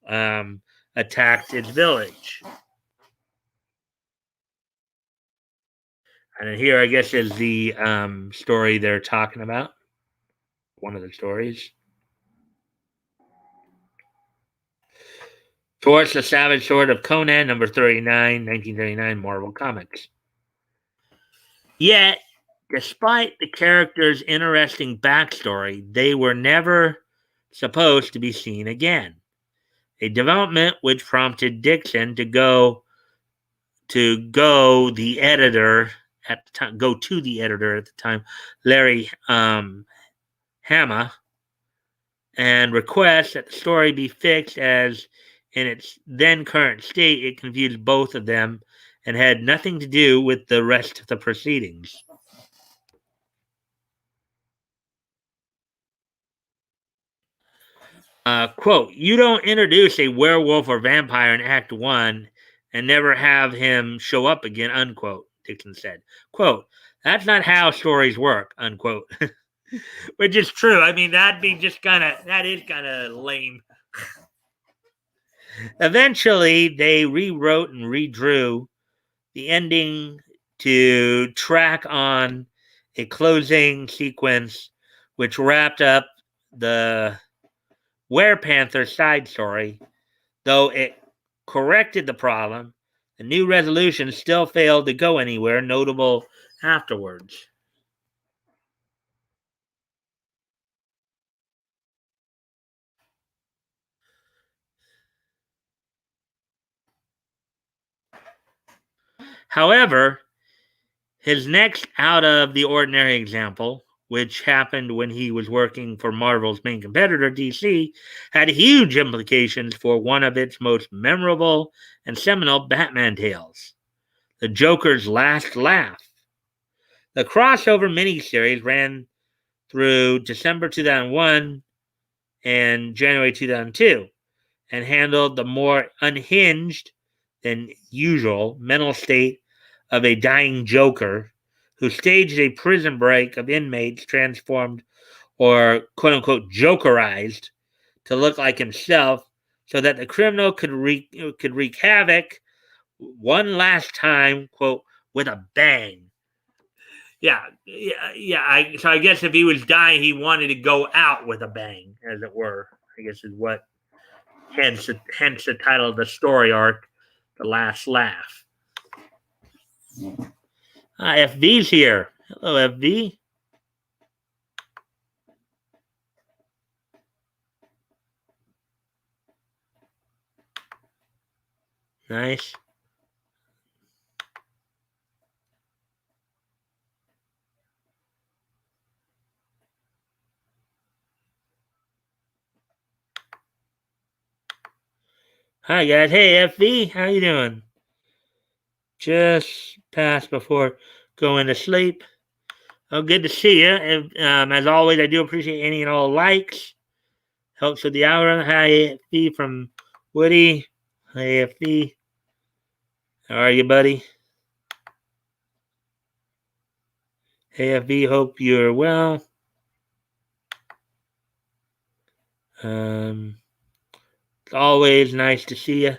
um, attacked its village. And here, I guess, is the story they're talking about. One of the stories. Towards the Savage Sword of Conan, number 39, 1939, Marvel Comics. Yet, despite the character's interesting backstory, they were never supposed to be seen again. A development which prompted Dixon go to the editor at the time, Larry Hama, and request that the story be fixed, as in its then current state it confused both of them and had nothing to do with the rest of the proceedings. Quote, you don't introduce a werewolf or vampire in Act 1 and never have him show up again, unquote, Dixon said. Quote, that's not how stories work, unquote. Which is true. I mean, that is kind of lame. Eventually, they rewrote and redrew the ending to track on a closing sequence which wrapped up the Werepanther side story. Though it corrected the problem, the new resolution still failed to go anywhere notable afterwards. However, his next out of the ordinary example, which happened when he was working for Marvel's main competitor, DC, had huge implications for one of its most memorable and seminal Batman tales, The Joker's Last Laugh. The crossover miniseries ran through December 2001 and January 2002 and handled the more unhinged than usual mental state of a dying Joker who staged a prison break of inmates transformed or quote unquote Jokerized to look like himself so that the criminal could wreak havoc one last time, quote, with a bang. Yeah. So I guess if he was dying, he wanted to go out with a bang, as it were. I guess is what. Hence the title of the story arc, The Last Laugh. FV's here. Hello, FV. Nice. Hi guys. Hey FV, how you doing? Just passed before going to sleep. Oh, good to see you. As always, I do appreciate any and all likes. Helps with the hour. Hi FV from Woody. Hey FV. How are you, buddy? Hey FV, hope you're well. It's always nice to see you.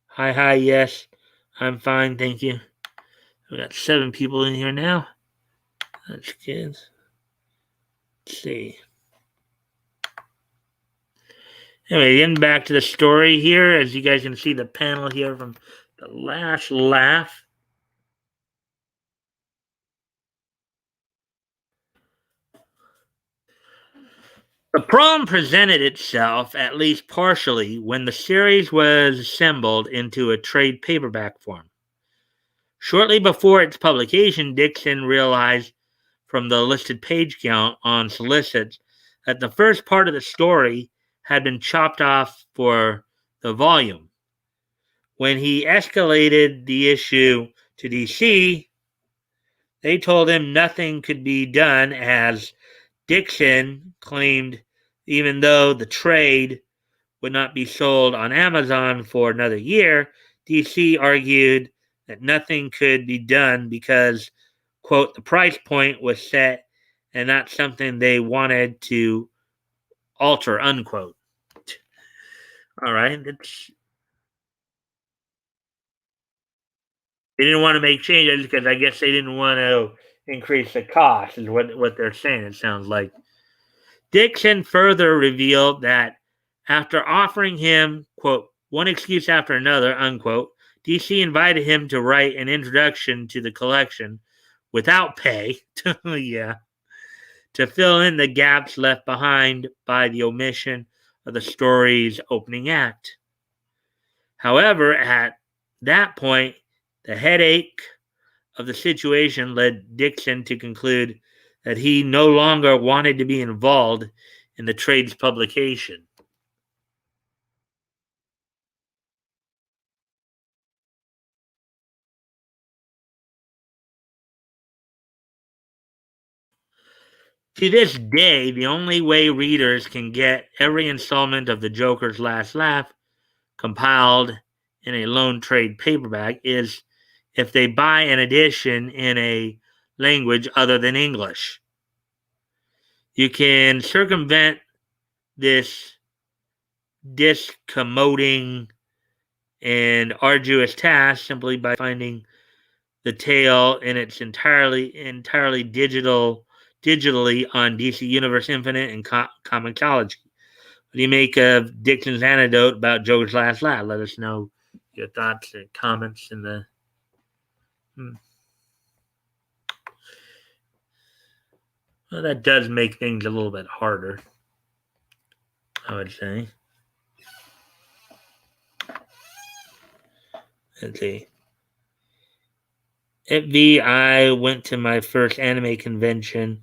Hi, yes. I'm fine, thank you. We got 7 people in here now. That's good. Let's see. Anyway, getting back to the story here, as you guys can see the panel here from the last laugh. The problem presented itself, at least partially, when the series was assembled into a trade paperback form. Shortly before its publication, Dixon realized from the listed page count on solicits that the first part of the story had been chopped off for the volume. When he escalated the issue to DC, they told him nothing could be done as Dixon claimed even though the trade would not be sold on Amazon for another year, DC argued that nothing could be done because, quote, the price point was set and not something they wanted to alter, unquote. All right. They didn't want to make changes because I guess they didn't want to increase the cost, is what they're saying, it sounds like. Dixon further revealed that after offering him, quote, one excuse after another, unquote, DC invited him to write an introduction to the collection without pay. Yeah. To fill in the gaps left behind by the omission of the story's opening act. However, at that point, the headache of the situation led Dixon to conclude that he no longer wanted to be involved in the trade's publication. To this day, the only way readers can get every installment of The Joker's Last Laugh compiled in a lone trade paperback is if they buy an edition in a language other than English. You can circumvent this discommoding and arduous task simply by finding the tale in its entirely digitally on DC Universe Infinite and Comixology. What do you make of Dixon's anecdote about Joker's Last Laugh? Let us know your thoughts and comments in the. Well, that does make things a little bit harder, I would say. Let's see. At V, I went to my first anime convention,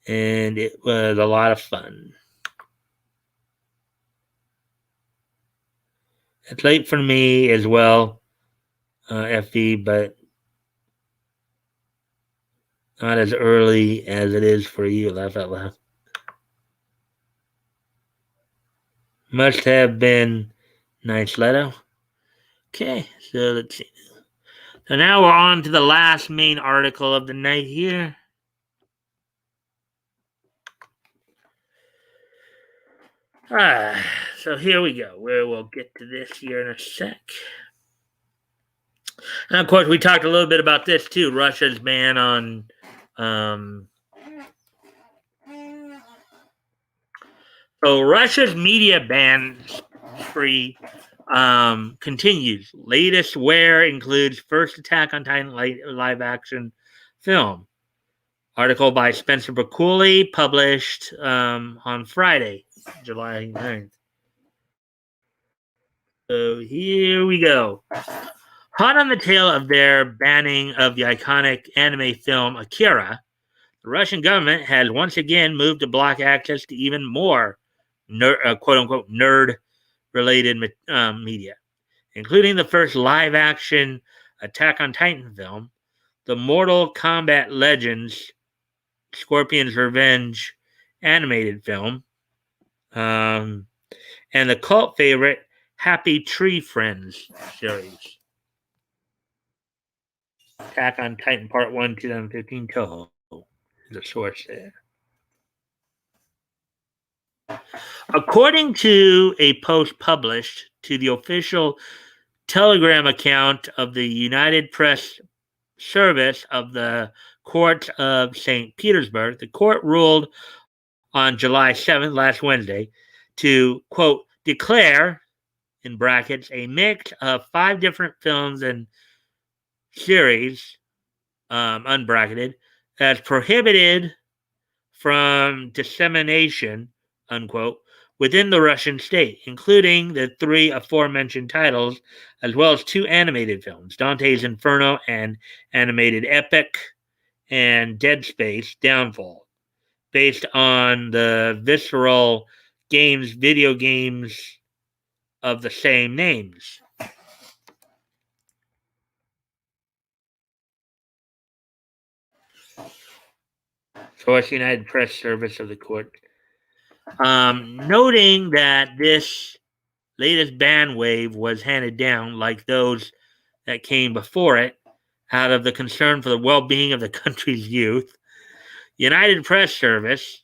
and it was a lot of fun. It's late for me as well, FV, but not as early as it is for you. Laugh out loud. Must have been nice, Leto. Okay, so let's see. So now we're on to the last main article of the night here. So here we go. We'll get to this here in a sec. And of course, we talked a little bit about this too. Russia's ban on. So Russia's media ban spree continues. Latest wear includes first Attack on Titan live action film. Article by Spencer Bercouli, published on Friday, July 9th. So here we go. Hot on the tail of their banning of the iconic anime film Akira, the Russian government has once again moved to block access to even more quote-unquote nerd-related media, including the first live-action Attack on Titan film, the Mortal Kombat Legends Scorpion's Revenge animated film, and the cult favorite Happy Tree Friends series. Attack on Titan Part 1, 2015 Toho. The source there. According to a post published to the official Telegram account of the United Press Service of the Court of St. Petersburg, the court ruled on July 7th, last Wednesday, to, quote, declare, in brackets, a mix of 5 different films and series, unbracketed, as prohibited from dissemination, unquote, within the Russian state, including the 3 aforementioned titles, as well as 2 animated films, Dante's Inferno and Animated Epic, and Dead Space Downfall, based on the visceral video games of the same names. Source United Press Service of the court. Noting that this latest ban wave was handed down, like those that came before it, out of the concern for the well-being of the country's youth, United Press Service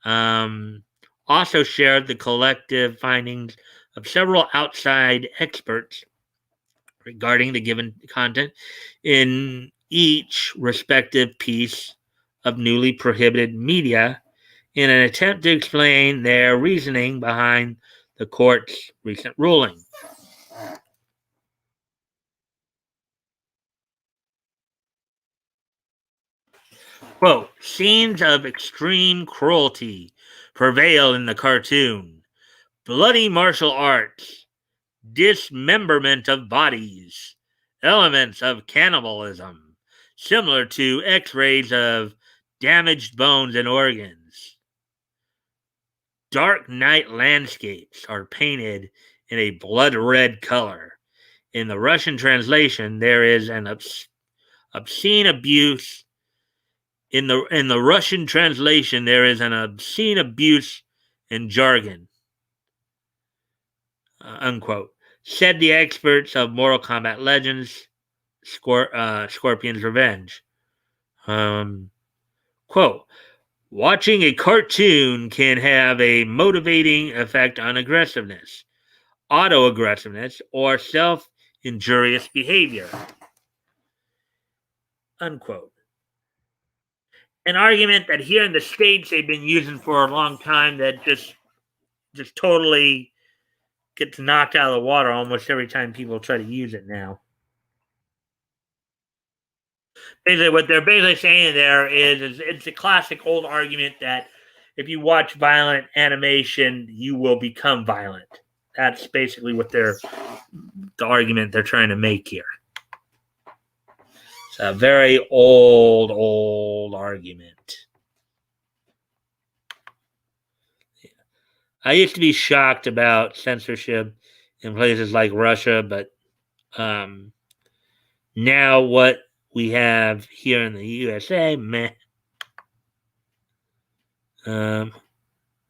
also shared the collective findings of several outside experts regarding the given content in each respective piece of newly prohibited media in an attempt to explain their reasoning behind the court's recent ruling. Quote, scenes of extreme cruelty prevail in the cartoon. Bloody martial arts, dismemberment of bodies, elements of cannibalism, similar to x-rays of damaged bones and organs. Dark night landscapes are painted in a blood red color. In the Russian translation, there is an obscene abuse. In the Russian translation, there is an obscene abuse and jargon. Unquote. Said the experts of Mortal Kombat Legends, Scorpion's Revenge. Quote, watching a cartoon can have a motivating effect on aggressiveness, auto-aggressiveness, or self-injurious behavior. Unquote. An argument that here in the States they've been using for a long time that just totally gets knocked out of the water almost every time people try to use it now. Basically, what they're basically saying there is it's a classic old argument that if you watch violent animation, you will become violent. That's basically what the argument they're trying to make here. It's a very old argument. Yeah. I used to be shocked about censorship in places like Russia, but now what we have here in the USA, meh.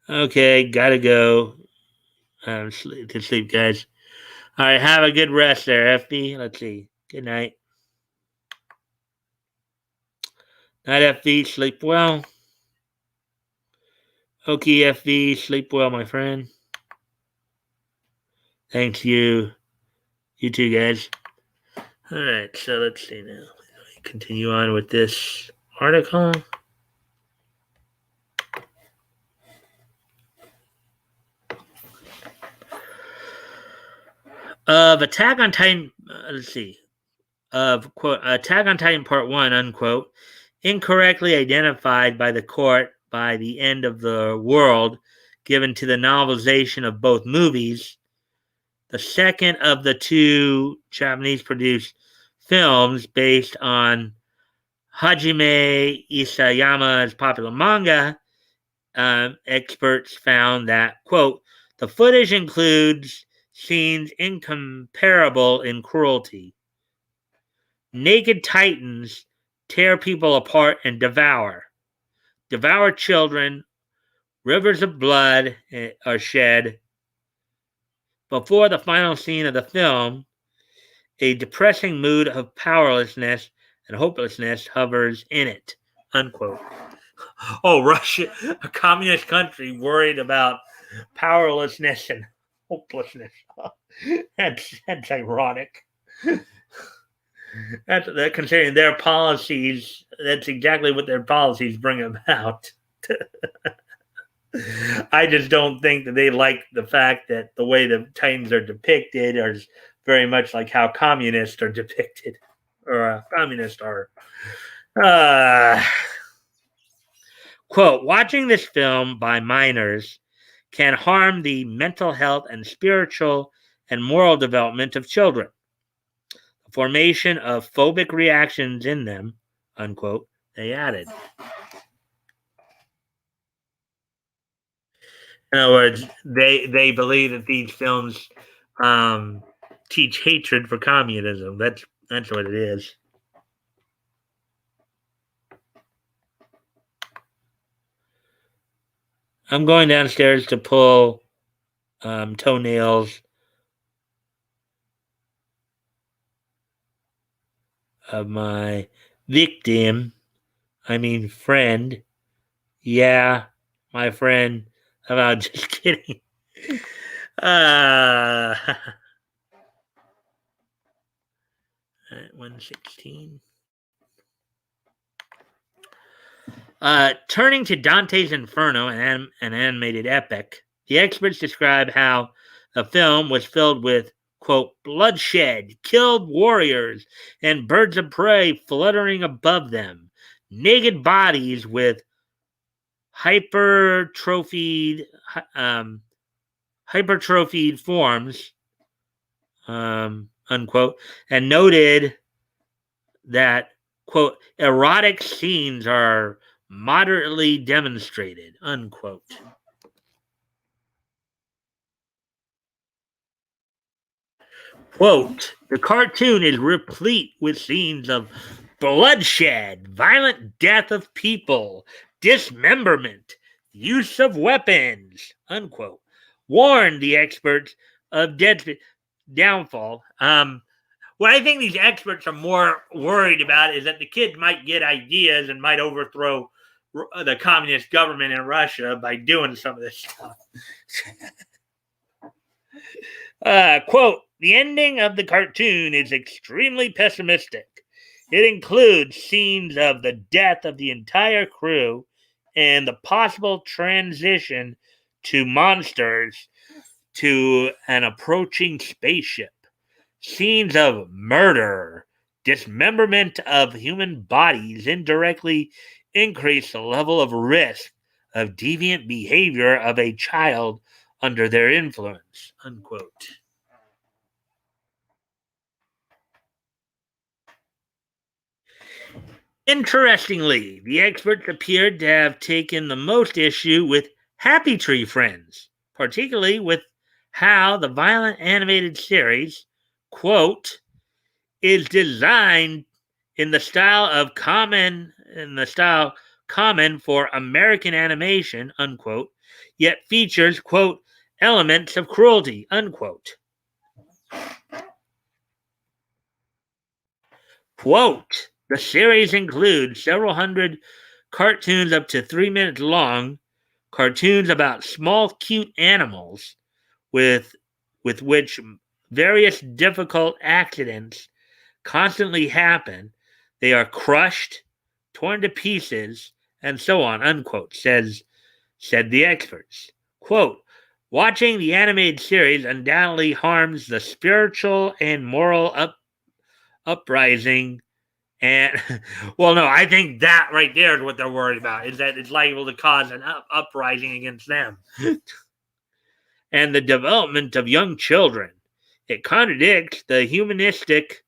Okay, gotta go. To sleep, guys. All right, have a good rest there, FB. Let's see. Good night. Night, FB. Sleep well. Okay, FB. Sleep well, my friend. Thanks, you. You too, guys. All right, so let's see now. Continue on with this article. Of Attack on Titan, let's see. Of, quote, Attack on Titan Part 1, unquote, incorrectly identified by the court by the end of the world, given to the novelization of both movies, the second of the 2 Japanese-produced films based on Hajime Isayama's popular manga, experts found that, quote, the footage includes scenes incomparable in cruelty. Naked titans tear people apart and devour children. Rivers of blood are shed. Before the final scene of the film, a depressing mood of powerlessness and hopelessness hovers in it. Unquote. Oh, Russia, a communist country worried about powerlessness and hopelessness. That's ironic. That's considering their policies. That's exactly what their policies bring about. I just don't think that they like the fact that the way the Titans are depicted is very much like how communists are depicted, or communists are. Uh, Quote, watching this film by minors can harm the mental health and spiritual and moral development of children. The formation of phobic reactions in them, unquote, they added. In other words, they believe that these films teach hatred for communism. That's what it is. I'm going downstairs to pull toenails of my victim. I mean, friend. Yeah, my friend. I'm just kidding. 116. Turning to Dante's Inferno, an animated epic, the experts describe how the film was filled with, quote, bloodshed, killed warriors, and birds of prey fluttering above them, naked bodies with hypertrophied, um, hypertrophied forms, unquote, and noted that, quote, erotic scenes are moderately demonstrated, unquote. Quote, the cartoon is replete with scenes of bloodshed, violent death of people, dismemberment, use of weapons, unquote. Warned the experts of dead downfall. What I think these experts are more worried about is that the kids might get ideas and might overthrow the communist government in Russia by doing some of this stuff. Quote, the ending of the cartoon is extremely pessimistic. It includes scenes of the death of the entire crew and the possible transition to monsters to an approaching spaceship. Scenes of murder, dismemberment of human bodies indirectly increase the level of risk of deviant behavior of a child under their influence, unquote. Interestingly, the experts appeared to have taken the most issue with Happy Tree Friends, particularly with how the violent animated series, quote, is designed in the style common for American animation, unquote, yet features, quote, elements of cruelty, unquote. Quote, the series includes several hundred cartoons up to 3 minutes long, cartoons about small, cute animals with which various difficult accidents constantly happen. They are crushed, torn to pieces, and so on, unquote, said the experts. Quote, watching the animated series undoubtedly harms the spiritual and moral uprising. And, well, no, I think that right there is what they're worried about, is that it's liable to cause an uprising against them. And the development of young children. It contradicts the humanistic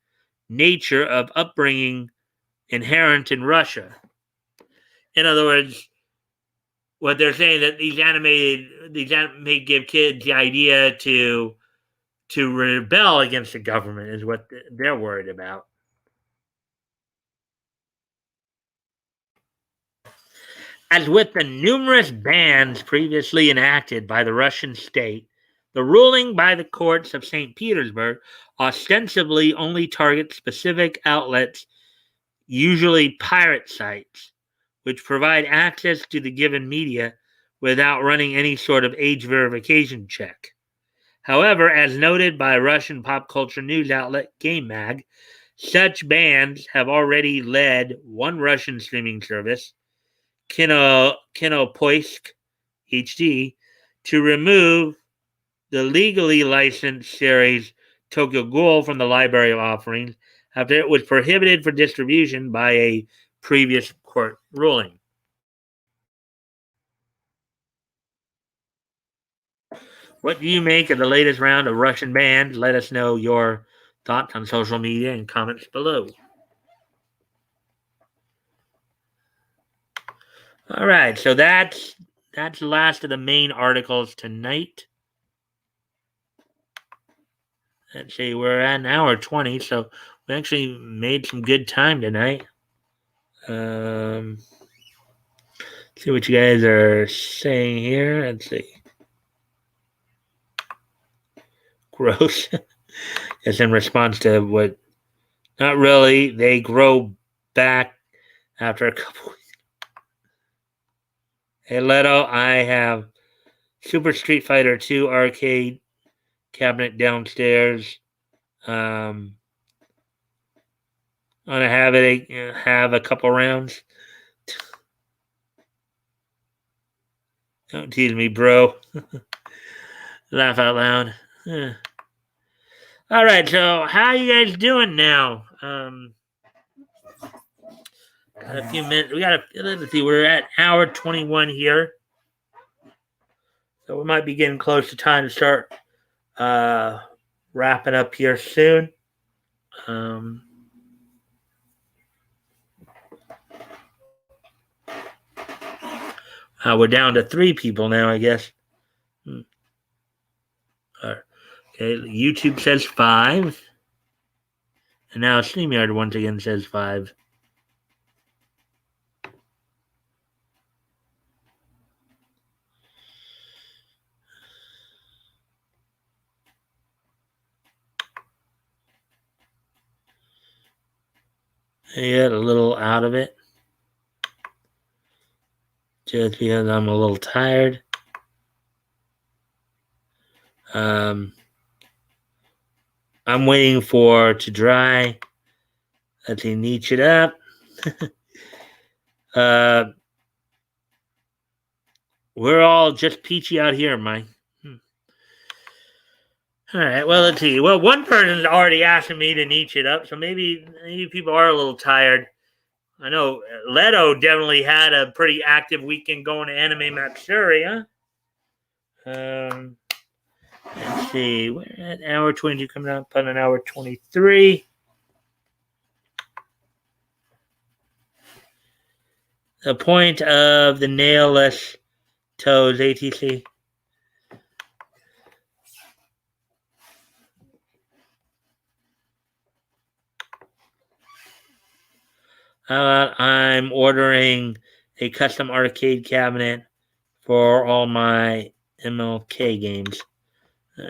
nature of upbringing inherent in Russia. In other words, what they're saying that these may give kids the idea to rebel against the government is what they're worried about. As with the numerous bans previously enacted by the Russian state, the ruling by the courts of St. Petersburg ostensibly only targets specific outlets, usually pirate sites, which provide access to the given media without running any sort of age verification check. However, as noted by Russian pop culture news outlet Game Mag, such bans have already led one Russian streaming service, Kinopoisk HD, to remove the legally licensed series Tokyo Ghoul from the library of offerings after it was prohibited for distribution by a previous court ruling. What do you make of the latest round of Russian bans? Let us know your thoughts on social media and comments below. All right, so that's the last of the main articles tonight. Let's see, we're at an hour 20, so we actually made some good time tonight. See what you guys are saying here. Let's see. Gross. It's in response to what? Not really. They grow back after a couple weeks. Hey, Leto, I have Super Street Fighter 2 arcade cabinet downstairs. I'm gonna have a couple rounds. Don't tease me, bro. Laugh out loud. All right, so how you guys doing now? Got a few minutes. Let's see. We're at hour 21 here, so we might be getting close to time to start wrapping up here soon. We're down to 3 people now, I guess. Okay, YouTube says 5. And now StreamYard once again says 5. I get a little out of it. Just because I'm a little tired. I'm waiting for it to dry. Let's see, niche it up. We're all just peachy out here, Mike. All right, well, let's see. Well, one person's already asking me to niche it up, so maybe people are a little tired. I know Leto definitely had a pretty active weekend going to Anime Matsuri, huh? Let's see. We're at hour 22, coming up on an hour 23. The point of the nailless toes, ATC. I'm ordering a custom arcade cabinet for all my MLK games. Yeah.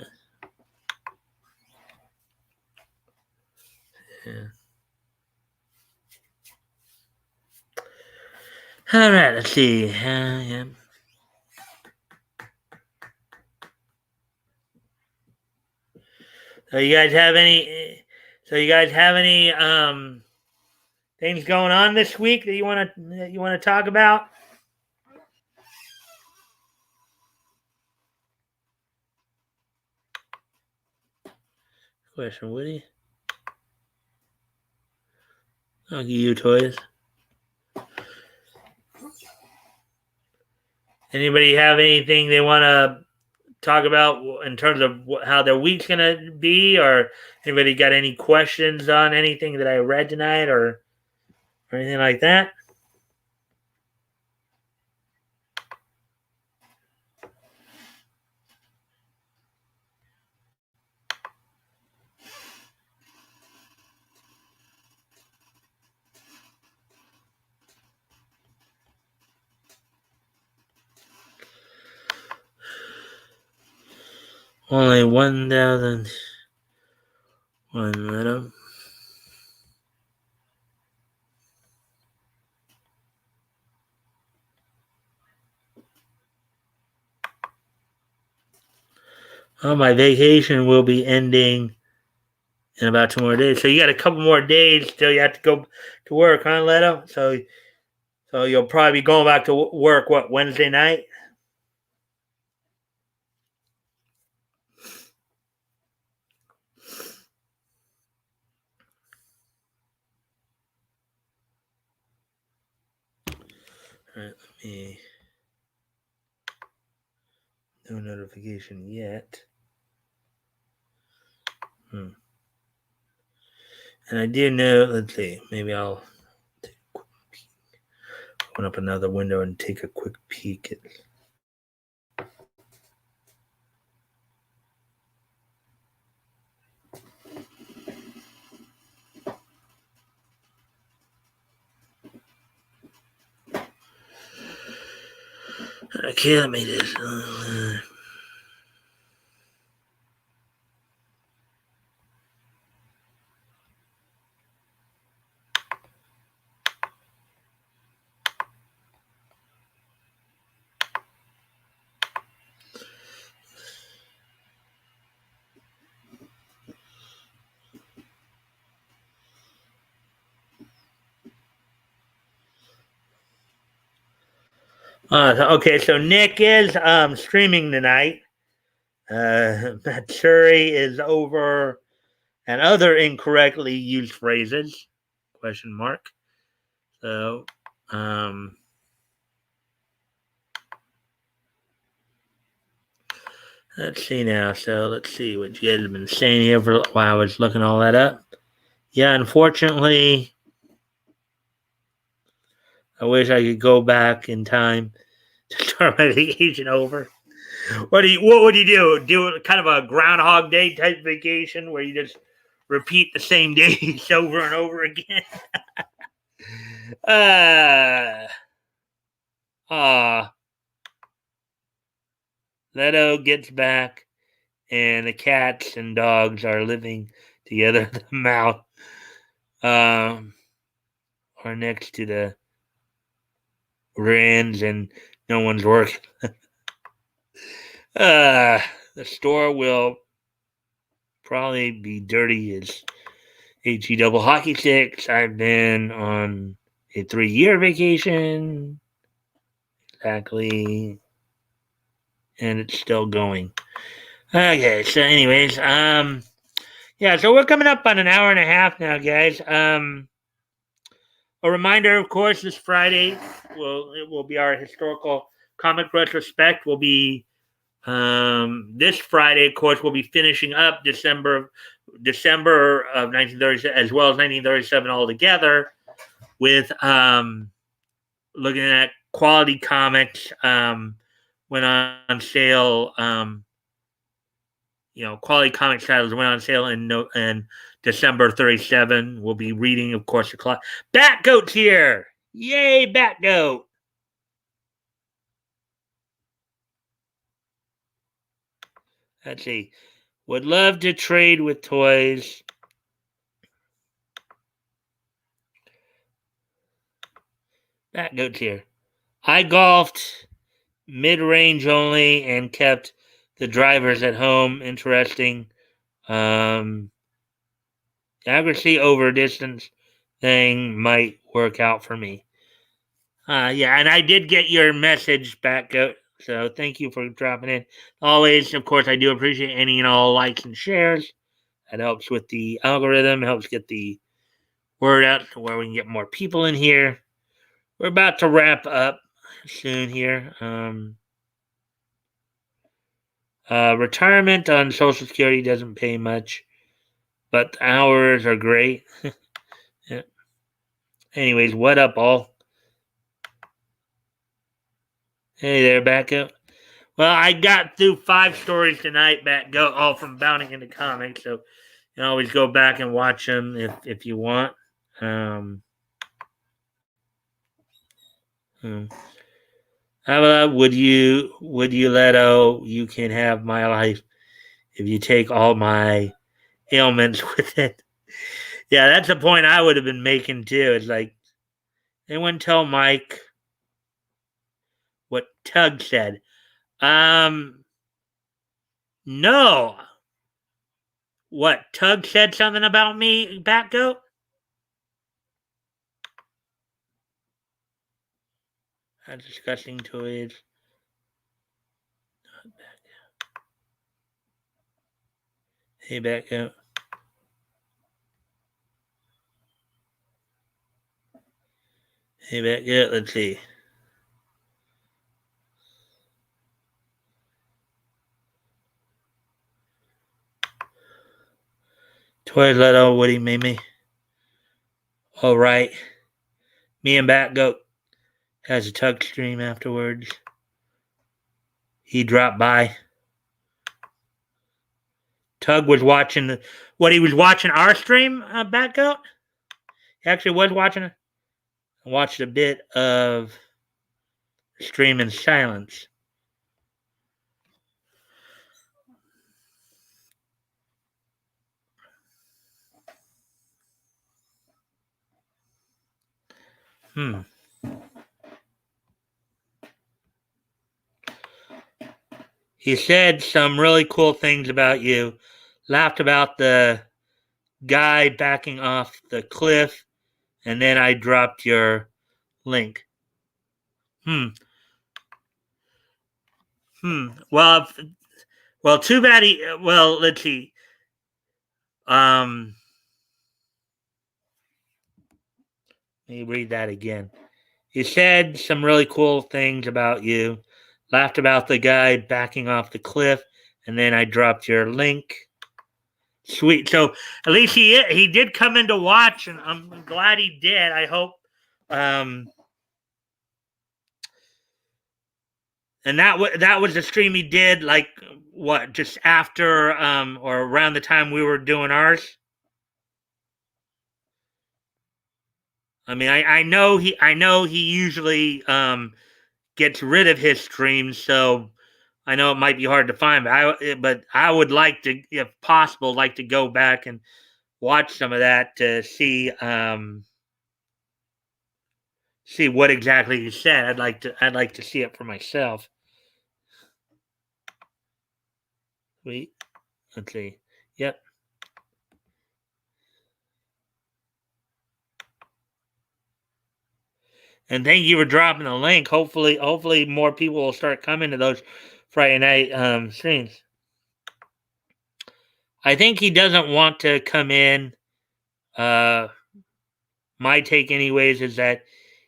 All right, let's see. Yeah. So you guys have any? Things going on this week that you want to talk about? Question, Woody. I'll give you toys. Anybody have anything they want to talk about in terms of how their week's going to be, or anybody got any questions on anything that I read tonight or anything like that? Only 1,000. One minute. Oh, my vacation will be ending in about 2 more days. So you got a couple more days till you have to go to work, huh, Leto? So you'll probably be going back to work, what, Wednesday night? All right, let me. No notification yet. And I do know. Let's see. Maybe I'll take a quick peek. Open up another window and take a quick peek at. Okay, let me just. Okay, so Nick is streaming tonight. Matsuri is over and other incorrectly used phrases. Question mark. So, let's see now. So let's see what you guys have been saying here while I was looking all that up. Yeah, unfortunately, I wish I could go back in time to start my vacation over. What would you do? Do kind of a Groundhog Day type vacation where you just repeat the same days over and over again? uh Leto gets back and the cats and dogs are living together at the mouth. Are next to the Rands and no one's working. The store will probably be dirty as HE double hockey sticks. I've been on a 3-year vacation. Exactly. And it's still going. Okay, so anyways, yeah, so we're coming up on an hour and a half now, guys. A reminder, of course, this Friday it will be our historical comic retrospect. Will be this Friday, of course. We'll be finishing up December of 1930 as well as 1937 all together with looking at quality comics. Went on sale. Quality comic titles went on sale in December 37. We'll be reading, of course, the clock. Batgoat's here! Yay, Batgoat! Let's see. Would love to trade with toys. Batgoat's here. I golfed mid-range only and kept the drivers at home. Interesting. Accuracy over distance thing might work out for me. Yeah, and I did get your message back, so thank you for dropping in. Always, of course, I do appreciate any and all likes and shares. That helps with the algorithm, helps get the word out to where we can get more people in here. We're about to wrap up soon here. Retirement on Social Security doesn't pay much, but the hours are great. Yeah. Anyways, what up, all? Hey there, Backup. Well, I got through 5 stories tonight, all from Bounding into Comics, so you can always go back and watch them if you want. How about would you Leto? You can have my life if you take all my ailments with it. Yeah, that's the point I would have been making too. It's like, anyone tell Mike what Tug said? No. What, Tug said something about me, Batgoat? That's disgusting toys. Hey, Batgoat. Hey, Batgoat, let's see. Toy Little Woody made me. All right. Me and Bat Goat has a tug stream afterwards. He dropped by. Tug was watching he was watching our stream, Bat Goat. He actually was watching it. I watched a bit of the stream in silence. He said some really cool things about you. Laughed about the guy backing off the cliff, and then I dropped your link. Well, too bad he. Well, let's see. Let me read that again. He said some really cool things about you. Laughed about the guy backing off the cliff, and then I dropped your link. Sweet. So at least he did come in to watch, and I'm glad he did. I hope. And that was the stream he did, like what, just after or around the time we were doing ours. I mean, I know he usually gets rid of his streams, so I know it might be hard to find, but I would like to, if possible, like to go back and watch some of that to see what exactly he said. I'd like to see it for myself. Wait, let's see. Yep. And thank you for dropping the link. Hopefully more people will start coming to those Friday night streams. I think he doesn't want to come in. My take, anyways, is that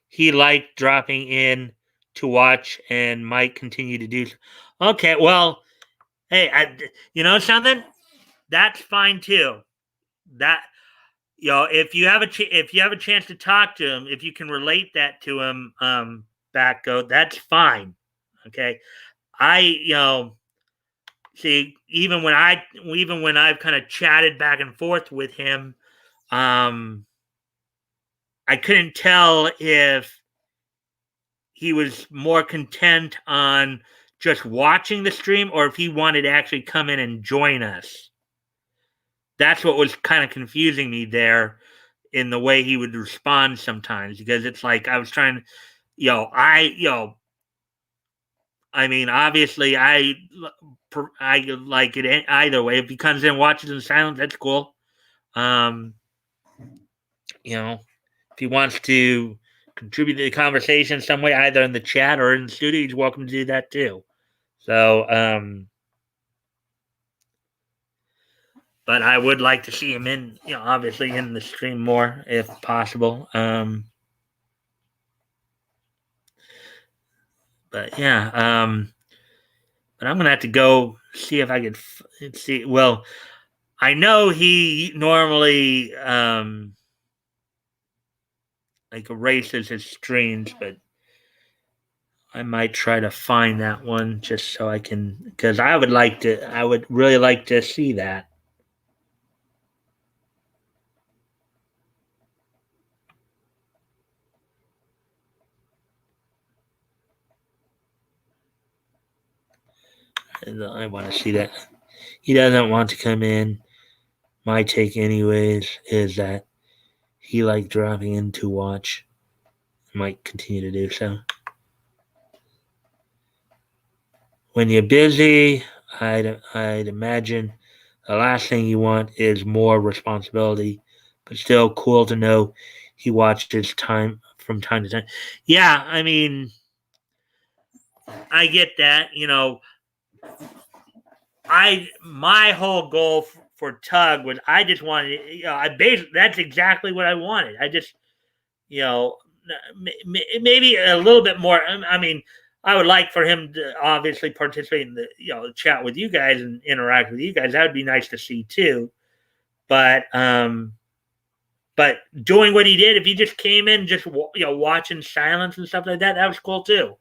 he liked dropping in to watch and might continue to do so. Okay, well, hey, you know something? That's fine too. That, if you have a chance to talk to him, if you can relate that to him, Backgoat, that's fine. Okay, see, even when I've kind of chatted back and forth with him, I couldn't tell if he was more content on just watching the stream or if he wanted to actually come in and join us. That's what was kind of confusing me there in the way he would respond sometimes, because it's like I was trying, I mean, obviously I like it either way. If he comes in, watches in silence, that's cool. If he wants to contribute to the conversation some way, either in the chat or in the studio, he's welcome to do that too. So, but I would like to see him in, obviously in the stream more if possible. But yeah, but I'm gonna have to go see if I could see. Well, I know he normally like erases his streams, but I might try to find that one just so I can, because I would really like to see that. I want to see that. He doesn't want to come in. My take, anyways, is that he liked dropping in to watch. Might continue to do so. When you're busy, I'd imagine the last thing you want is more responsibility, but still cool to know he watches time from time to time. Yeah, I mean, I get that. My whole goal for Tug was I just wanted, that's exactly what I wanted. I just, maybe a little bit more. I mean, I would like for him to obviously participate in the, chat with you guys and interact with you guys. That would be nice to see too. But doing what he did, if he just came in, just watching silence and stuff like that, that was cool too.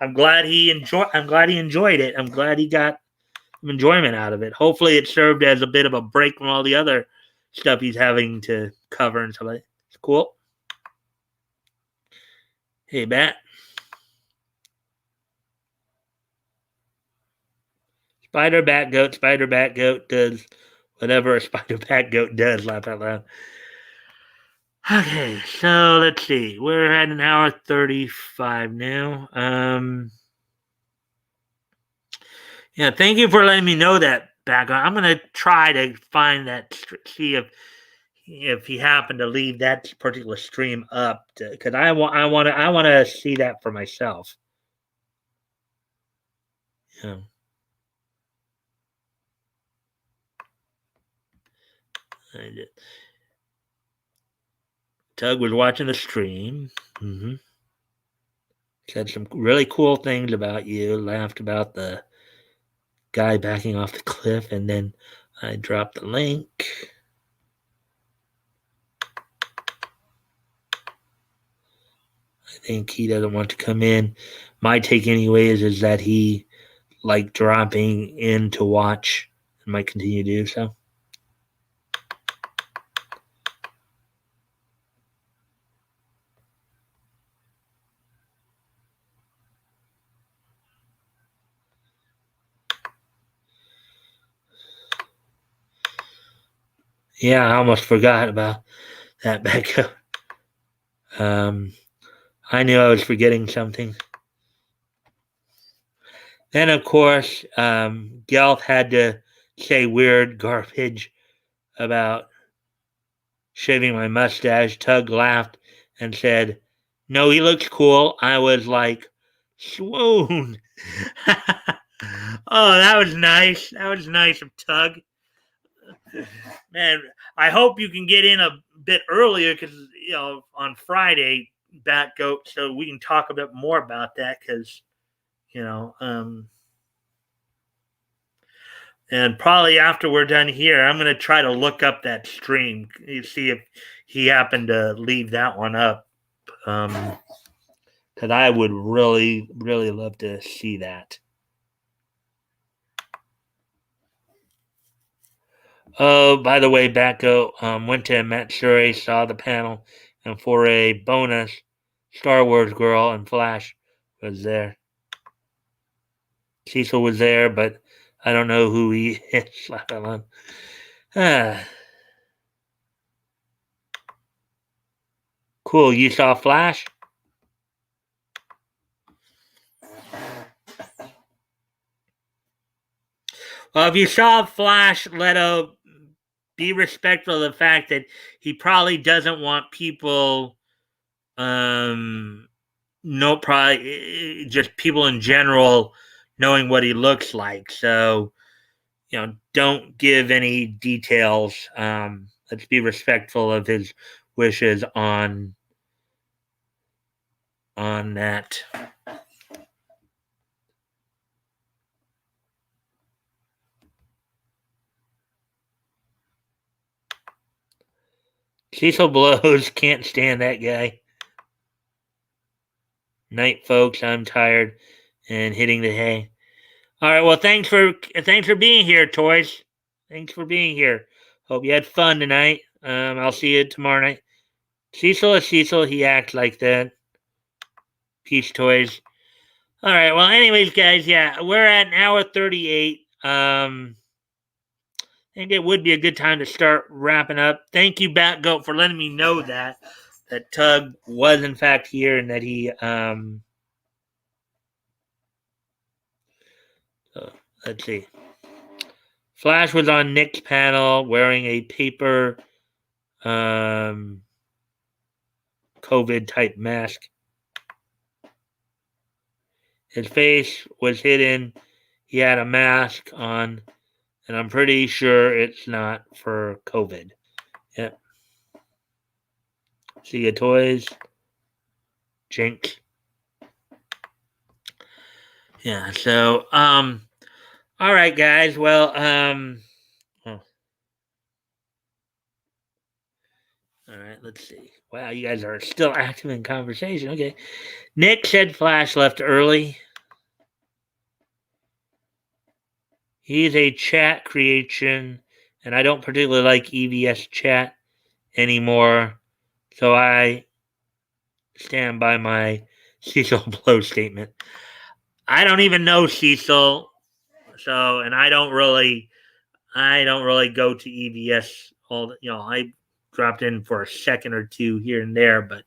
I'm glad he enjoyed. I'm glad he enjoyed it. I'm glad he got some enjoyment out of it. Hopefully, it served as a bit of a break from all the other stuff he's having to cover and stuff like that. It's cool. Hey, Matt. Spider Bat Goat does whatever a Spider Bat Goat does. Laugh out loud. Okay, so let's see. We're at an hour 35 now. Yeah, thank you for letting me know that background. I'm gonna try to find that, see if he happened to leave that particular stream up, because I want to see that for myself. Yeah. Tug was watching the stream. Mm-hmm. Said some really cool things about you. Laughed about the guy backing off the cliff, and then I dropped the link. I think he doesn't want to come in. My take, anyways, is that he liked dropping in to watch and might continue to do so. Yeah, I almost forgot about that backup. I knew I was forgetting something. Then, of course, Gelf had to say weird garbage about shaving my mustache. Tug laughed and said, "No, he looks cool." I was like, swoon. Oh, that was nice. That was nice of Tug. Man, I hope you can get in a bit earlier because, on Friday, Bat Goat, so we can talk a bit more about that because, you know, and probably after we're done here, I'm going to try to look up that stream, see if he happened to leave that one up. Because I would really, really love to see that. Oh, by the way, Batco went to Matsuri, saw the panel, and for a bonus, Star Wars Girl and Flash was there. Cecil was there, but I don't know who he is. Slap alone. Cool. You saw Flash? Well, if you saw Flash, Leto, be respectful of the fact that he probably doesn't want people, probably just people in general knowing what he looks like. So, don't give any details. Let's be respectful of his wishes on that. Cecil blows. Can't stand that guy. Night, folks. I'm tired and hitting the hay. All right. Well, thanks for being here, Toys. Thanks for being here. Hope you had fun tonight. I'll see you tomorrow night. Cecil is Cecil. He acts like that. Peace, Toys. All right. Well, anyways, guys, yeah, we're at an hour 38. I think it would be a good time to start wrapping up. Thank you, Batgoat, for letting me know that Tug was in fact here and that he let's see. Flash was on Nick's panel wearing a paper COVID type mask. His face was hidden. He had a mask on, and I'm pretty sure it's not for COVID. Yep. See ya, Toys. Jinx. Yeah, so all right, guys. Well, All right, let's see. Wow, you guys are still active in conversation. Okay. Nick said Flash left early. He's a chat creation, and I don't particularly like EVS chat anymore. So I stand by my Cecil Blow statement. I don't even know Cecil, so and I don't really go to EVS all the, I dropped in for a second or two here and there, but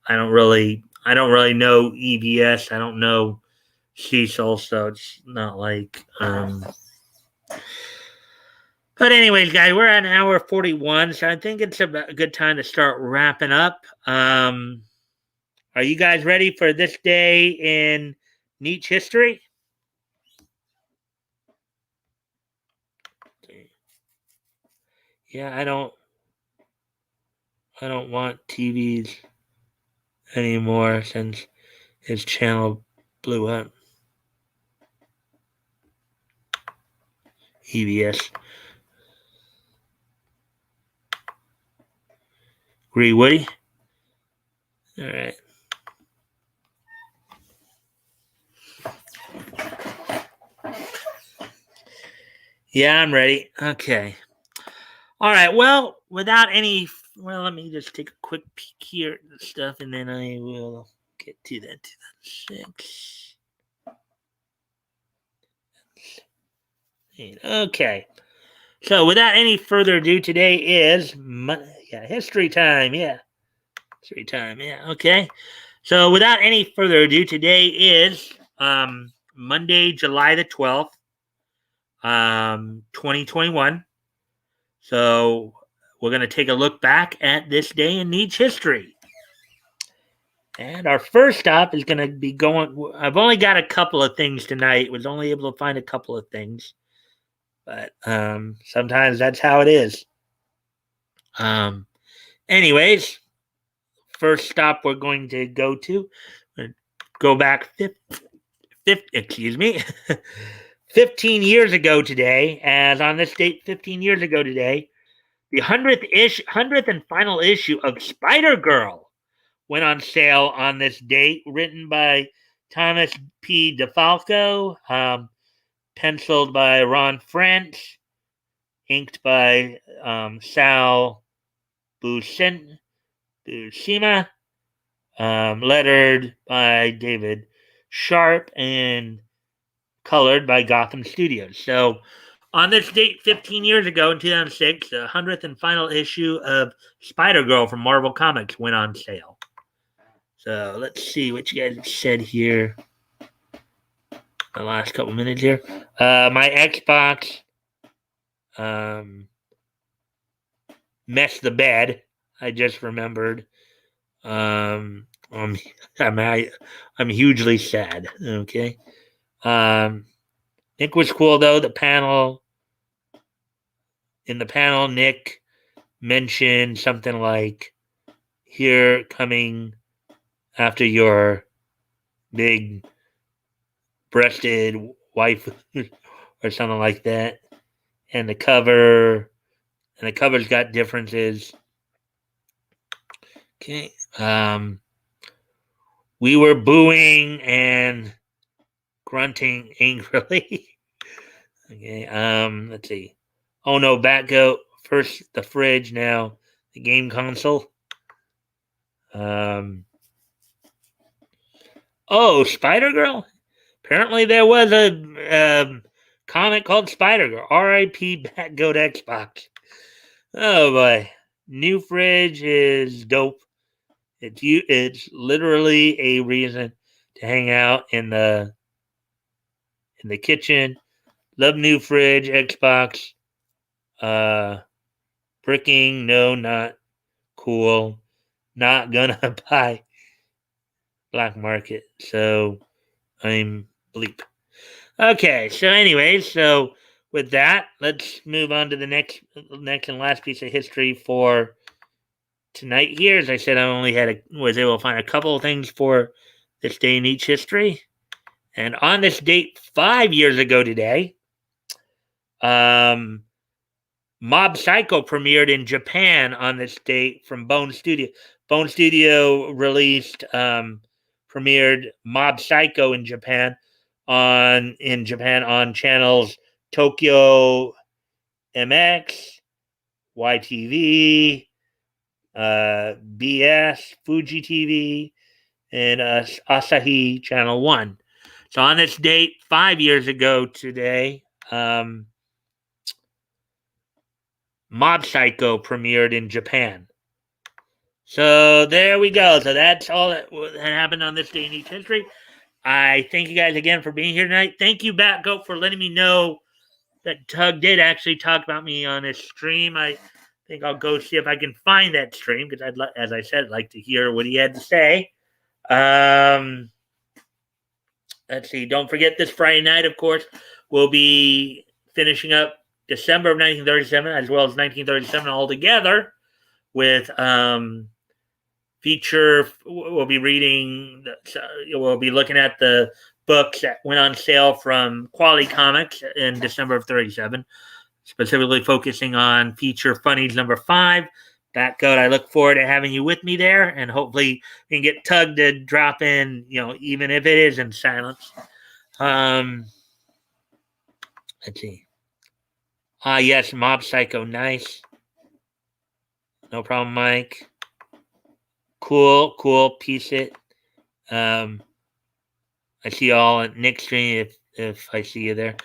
I don't really know EVS. I don't know Cecil, so it's not like but anyways, guys, we're at an hour 41, so I think it's a good time to start wrapping up. Are you guys ready for this day in Nietzsche history? Yeah, I don't want TVs anymore since his channel blew up. EVS. Agree, Woody? All right. Yeah, I'm ready. Okay. All right. Well, let me just take a quick peek here at the stuff, and then I will get to that 2006. Okay. So, without any further ado, today is history time. Yeah. History time. Yeah. Okay. So, without any further ado, today is Monday, July the 12th, 2021. So, we're going to take a look back at this day in Nietzsche history. And our first stop is going to be going. I've only got a couple of things tonight. Was only able to find a couple of things, but sometimes that's how it is. Anyways, first stop we're going to go back 15 years ago today. As on this date, 15 years ago today, the 100th and final issue of Spider-Girl went on sale on this date, written by Thomas P. DeFalco, penciled by Ron French, inked by Sal Buscema, lettered by David Sharp, and colored by Gotham Studios. So, on this date, 15 years ago in 2006, the 100th and final issue of Spider-Girl from Marvel Comics went on sale. So let's see what you guys have said here. The last couple minutes here. My Xbox messed the bed. I just remembered. I'm hugely sad. Okay. Nick was cool though. In the panel, Nick mentioned something like, "Here coming after your big breasted wife," or something like that. And the cover's got differences. Okay. We were booing and grunting angrily. Okay. Let's see. Oh no, Batgoat. First the fridge, now the game console. Oh, Spider-Girl? Apparently there was a comic called Spider-Girl. R.I.P. Batgoat Xbox. Oh boy. New fridge is dope. It's literally a reason to hang out in the kitchen. Love new fridge, Xbox. Bricking, no, not cool. Not gonna buy black market. So I'm bleep. Okay, so anyways, with that, let's move on to the next and last piece of history for tonight here. As I said, I only was able to find a couple of things for this day in each history. And on this date, 5 years ago today, Mob Psycho premiered in Japan on this date from Bone Studio. Bone Studio released, premiered Mob Psycho in Japan on channels Tokyo MX, YTV, BS, Fuji TV, and Asahi Channel 1. So on this date, 5 years ago today, Mob Psycho premiered in Japan. So there we go. So that's all that happened on this day in history. I thank you guys again for being here tonight. Thank you, Batgoat, for letting me know that Tug did actually talk about me on his stream. I think I'll go see if I can find that stream because as I said, like to hear what he had to say. Let's see. Don't forget this Friday night, of course, we'll be finishing up December of 1937 as well as 1937 all together with feature. We'll be reading. We'll be looking at the books that went on sale from Quality Comics in December of 37, specifically focusing on feature Funnies number 5. Batgoat, I look forward to having you with me there, and hopefully we can get Tug to drop in, even if it is in silence. Let's see. Yes, Mob Psycho, nice. No problem, Mike. Cool. Piece it. I see you all at Nick's stream if I see you there.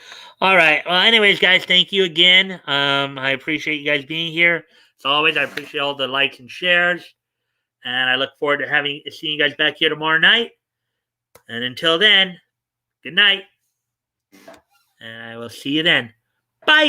All right. Well, anyways, guys, thank you again. I appreciate you guys being here. As always, I appreciate all the likes and shares. And I look forward to seeing you guys back here tomorrow night. And until then, good night. And I will see you then. Bye.